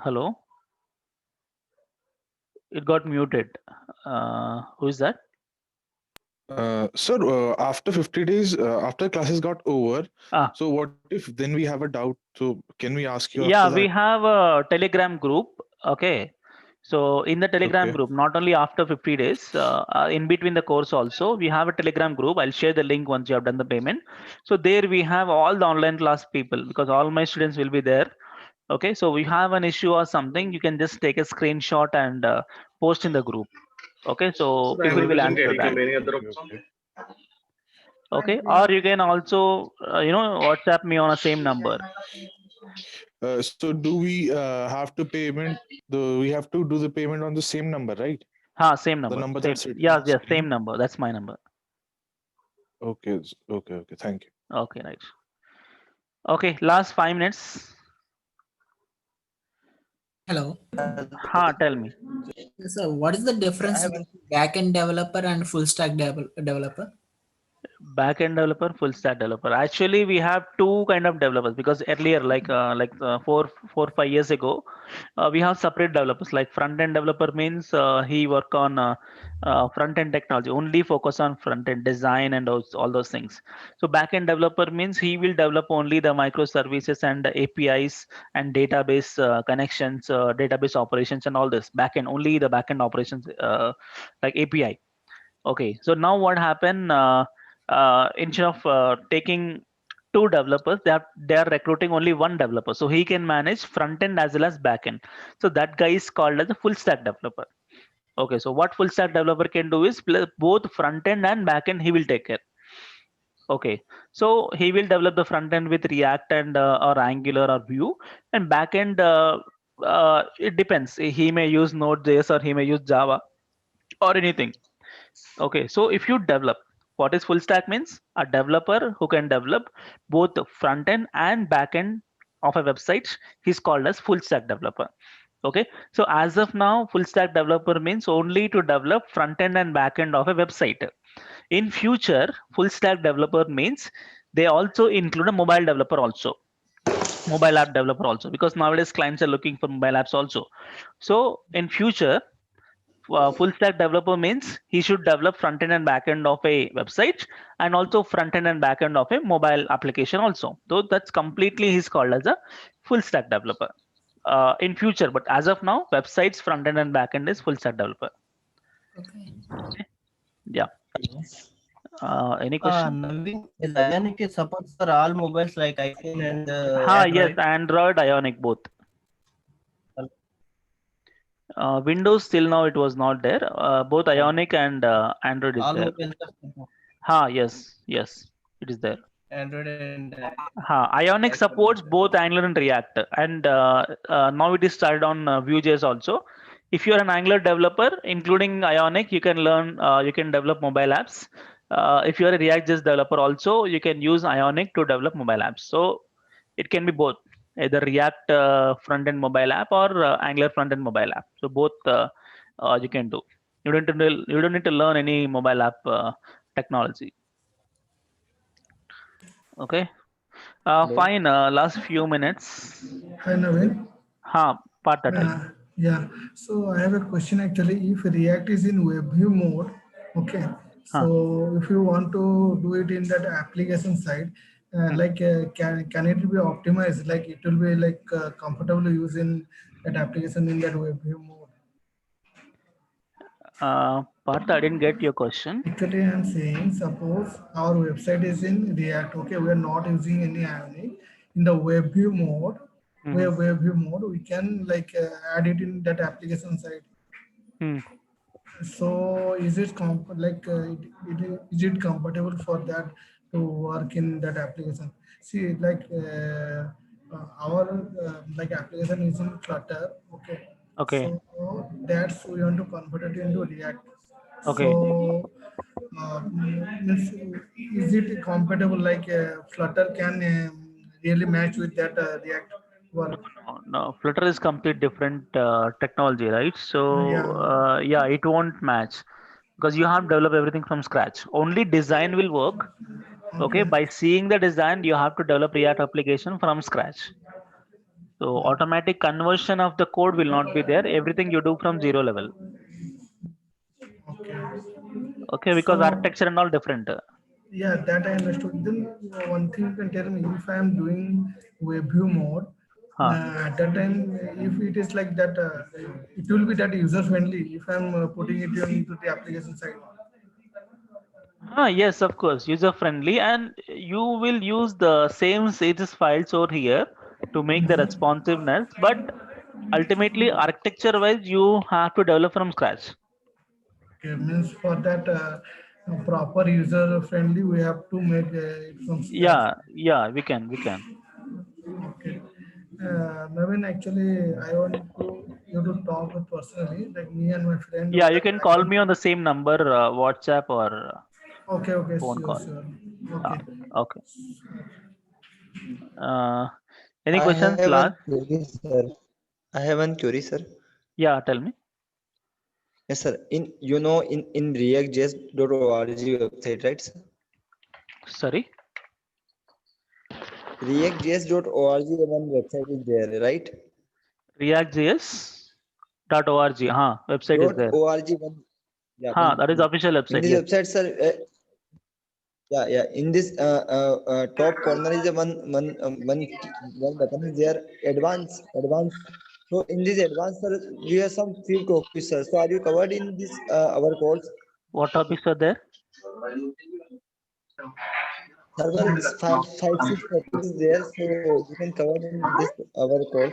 Hello, it got muted. Who is that? Sir, after 50 days, after classes got over, so what if then we have a doubt? So can we ask you? Yeah, after we that? have a Telegram group. Okay, so in the Telegram group, not only after 50 days, in between the course also, we have a Telegram group. I'll share the link once you have done the payment. So there we have all the online class people because all my students will be there. Okay, so we have an issue or something, you can just take a screenshot and post in the group. Okay, so people will answer that. Okay, or you can also WhatsApp me on the same number. So do we have to payment? We have to do the payment on the same number, right? Same number. The number Same, that's it. yeah, same number. That's my number. Okay, okay. Thank you. Okay, right. Okay, last 5 minutes. Hello. Tell me. So what is the difference between backend developer and full stack developer? Backend developer, full stack developer. Actually, we have two kind of developers because earlier, like 4-5 years ago, we have separate developers. Like front end developer means he work on front end technology, only focus on front end design and all those things. So backend developer means he will develop only the microservices and the APIs and database connections, database operations and all this. Backend, only the backend operations like API. Okay, so now what happened? Instead of taking two developers, they are recruiting only one developer, so he can manage front end as well as back end. So that guy is called as a full stack developer. Okay, so what full stack developer can do is both front end and back end he will take care. Okay, so he will develop the front end with React and or Angular or Vue, and back end it depends. He may use Node.js or he may use Java or anything. Okay, so if you develop, what is full stack means? A developer who can develop both the front end and back end of a website, he's called as full stack developer. Okay, so as of now, full stack developer means only to develop front end and back end of a website. In future, full stack developer means they also include a mobile developer also, mobile app developer also, because nowadays clients are looking for mobile apps also. So in future, full stack developer means he should develop front end and back end of a website and also front end and back end of a mobile application also. So that's completely he's called as a full stack developer in future. But as of now, websites front end and back end is full stack developer. Okay. Yeah. Any question? Naveen, is Ionic supports for all mobiles like iPhone and Android? Yes, Android, Ionic both. Windows till now it was not there. Both Ionic and Android is All there. mobiles are support Yes, it is there. Android and Ionic supports both Angular and React, and now it is started on Vue.js also. If you are an Angular developer, including Ionic, you can learn, you can develop mobile apps. If you are a React.js developer also, you can use Ionic to develop mobile apps. So it can be both, either React front-end mobile app or Angular front-end mobile app. So both you can do. You don't need to learn any mobile app technology. Okay. Fine. Last few minutes. Hi, Naveen. Partha, tell me. Yeah. So I have a question actually. If React is in WebView mode, okay. So if you want to do it in that application side, can it be optimized? Like it will be like comfortable using that application in that WebView mode. Partha, I didn't get your question. Actually, I'm saying suppose our website is in React. Okay, we are not using any Ionic. In the WebView mode, WebView mode, we can like add it in that application side. So is it is it compatible for that to work in that application? See, like our like application is in Flutter. Okay. Okay. So that's we want to convert it into React. Okay. So means, is it compatible? Like Flutter can really match with that React work? No, Flutter is complete different technology, right? So yeah, it won't match because you have to develop everything from scratch. Only design will work. Okay, by seeing the design, you have to develop React application from scratch. So automatic conversion of the code will not be there. Everything you do from zero level. Okay, because architecture and all different. Yeah, that I understood. Then one thing you can tell me, if I am doing WebView mode, at that time, if it is like that, it will be that user friendly if I'm putting it into the application side. Yes, of course, user friendly, and you will use the same CSS files over here to make the responsiveness, but ultimately architecture wise you have to develop from scratch. Okay, means for that proper user friendly, we have to make it from scratch. Yeah, we can. Okay. Naveen, actually, I want you to talk with personally, like me and my friend. Yeah, you can call me on the same number, WhatsApp or okay, phone call. Sure. Okay. Okay. Any questions, last? I have one query, sir. Yeah, tell me. Yes, sir. In reactjs.org website, right, sir? Sorry? Reactjs.org one website is there, right? Reactjs.org. Website is there. .org one. Yeah, that is official website. In this website, sir. Yeah. In this top corner is one button is there. Advanced. So in this advanced, sir, we have some few topics, sir. So are you covered in this our course? What topics are there? Sir, 5-6 topics there, so you can cover in this our course.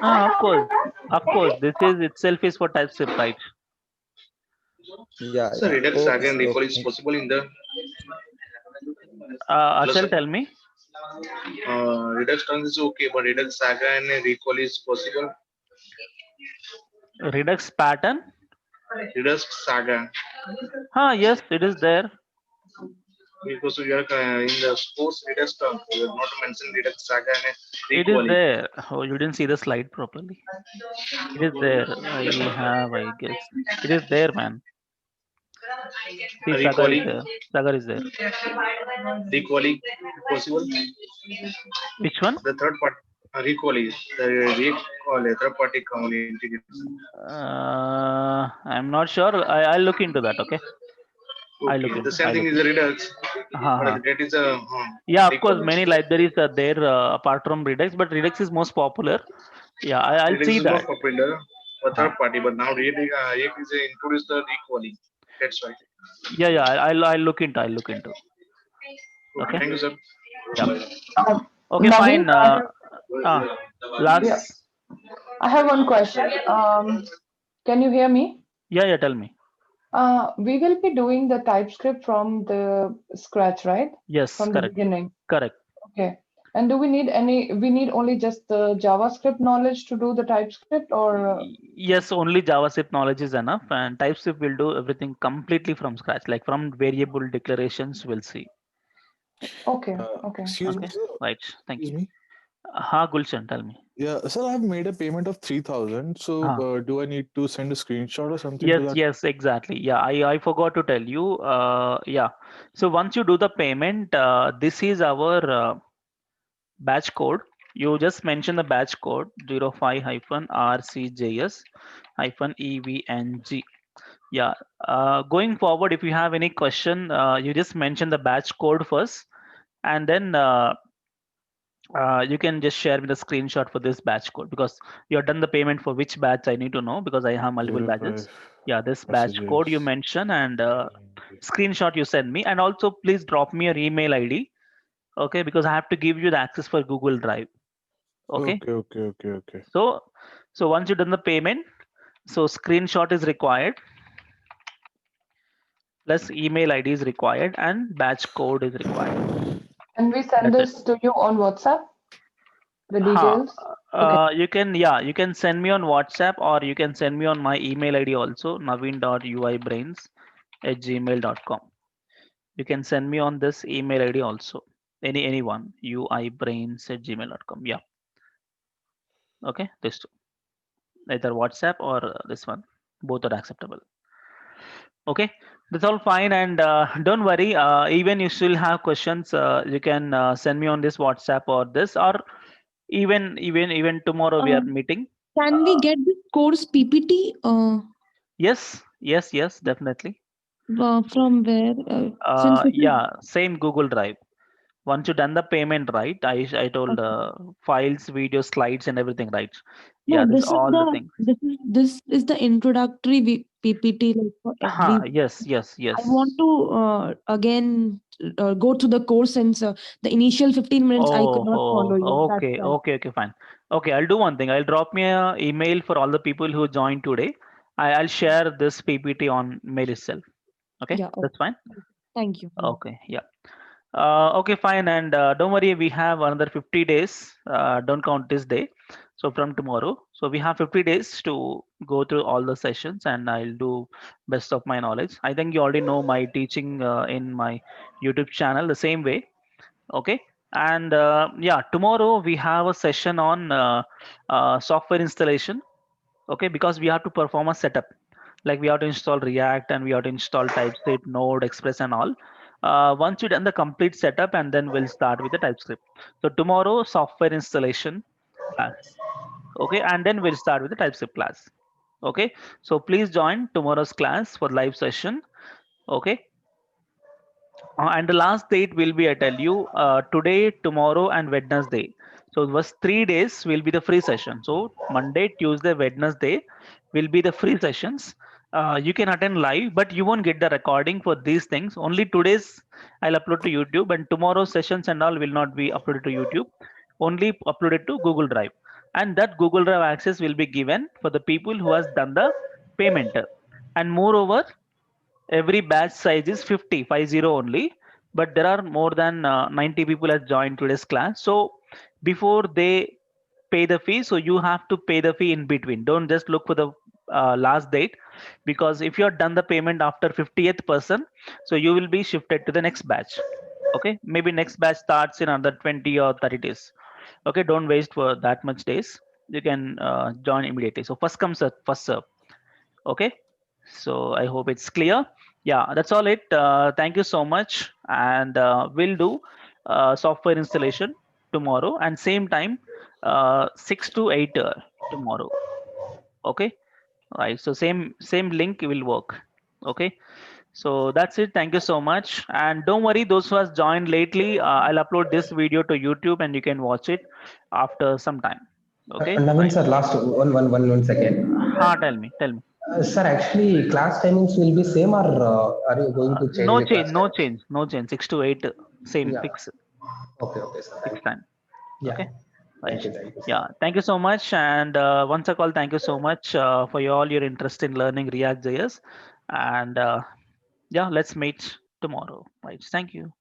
Of course. This is itself is for TypeScript, right? Yeah. So Redux Saga and recall is possible in the. Achal, tell me. Redux Trunks is okay, but Redux Saga and recall is possible. Redux pattern? Redux Saga. Yes, it is there. Because we are in the course Redux Trunks, we have not mentioned Redux Saga and recall. It is there. Oh, you didn't see the slide properly. It is there. I guess. It is there, man. See, Saga is there. Recalling possible? Which one? The third part. Recall is the recall, third party integration. I'm not sure. I'll look into that. Okay. I'll look into the same thing is the Redux. But that is a. Yeah, of course, many libraries are there apart from Redux, but Redux is most popular. Yeah, I'll Redux see is that. most popular for third party, but now React is introduced the recalling. That's right. Yeah, I'll look into. Okay. Thank you, sir. Yeah. Okay, Naveen, fine. Last. yeah, I have one question. Can you hear me? Yeah, tell me. We will be doing the TypeScript from the scratch, right? Yes, From correct. the beginning. Correct. Okay. And do we need we need only just the JavaScript knowledge to do the TypeScript, or? Yes, only JavaScript knowledge is enough, and TypeScript will do everything completely from scratch, like from variable declarations we'll see. Okay, okay. Excuse me, sir. Right, thank Excuse you. me. Gulshan, tell me. Yeah, sir, I have made a payment of 3,000. So, do I need to send a screenshot or something to that? Yes, exactly. Yeah, I forgot to tell you. Yeah. So once you do the payment, this is our batch code. You just mention the batch code 05-RCJS-EVNG. Yeah. Going forward, if you have any question, you just mention the batch code first, and then you can just share me the screenshot for this batch code, because you have done the payment for which batch I need to know, because I have multiple batches. Yeah, this batch code you mention, and screenshot you send me, and also please drop me your email ID. Okay, because I have to give you the access for Google Drive. Okay. Okay. So once you've done the payment, so screenshot is required, plus email ID is required, and batch code is required. And we send this to you on WhatsApp, the details? You can send me on WhatsApp, or you can send me on my email ID also, naveen.uibrains@gmail.com. You can send me on this email ID also, anyone, uibrains@gmail.com. Yeah. Okay, this two. Either WhatsApp or this one, both are acceptable. Okay, that's all fine, and don't worry, even you still have questions, you can send me on this WhatsApp or this, or even tomorrow we are meeting. Can we get this course PPT? Yes, definitely. From where? Since this is Yeah, same Google Drive. Once you done the payment, right? I told files, video, slides, and everything, right? No, Yeah, this this is all the things. this is the introductory PPT, like for every. Yes. I want to again go through the course, since the initial 15 minutes I could not follow you. That's Okay, why. okay, fine. Okay, I'll do one thing. I'll drop me an email for all the people who joined today. I'll share this PPT on mail itself. Okay, Yeah, that's fine. Thank you. Okay, yeah. Okay, fine. And don't worry, we have another 50 days. Don't count this day. So from tomorrow, so we have 50 days to go through all the sessions, and I'll do best of my knowledge. I think you already know my teaching in my YouTube channel the same way. Okay. And yeah, tomorrow we have a session on software installation. Okay, because we have to perform a setup, like we have to install React, and we have to install TypeScript, Node, Express, and all. Once you done the complete setup, and then we'll start with the TypeScript. So tomorrow, software installation class. Okay, and then we'll start with the TypeScript class. Okay, so please join tomorrow's class for live session. Okay. And the last date will be, I tell you, today, tomorrow, and Wednesday. So it was 3 days will be the free session. So Monday, Tuesday, Wednesday will be the free sessions. You can attend live, but you won't get the recording for these things. Only today's I'll upload to YouTube, and tomorrow's sessions and all will not be uploaded to YouTube. Only uploaded to Google Drive. And that Google Drive access will be given for the people who has done the payment. And moreover, every batch size is 50 only, but there are more than 90 people have joined today's class. So before they pay the fee, so you have to pay the fee in between. Don't just look for the last date, because if you have done the payment after 50th person, so you will be shifted to the next batch. Okay, maybe next batch starts in another 20 or 30 days. Okay, don't waste for that much days. You can join immediately. So first come, first serve. Okay, so I hope it's clear. Yeah, that's all it. Thank you so much, and we'll do software installation tomorrow, and same time 6 to 8 tomorrow. Okay, right, so same link will work. Okay, so that's it. Thank you so much, and don't worry, those who has joined lately, I'll upload this video to YouTube, and you can watch it after some time. Okay, Naveen sir, last one second. Tell me. Sir, actually, class timings will be same, or are you going to change No the class change. 6 to 8 Same Yeah. fix Okay, sir. fix time. Yeah. Okay. Thank you. Thank you. Yeah, thank you so much. And once again, thank you so much for all your interest in learning React.js. And yeah, let's meet tomorrow. Right. Thank you.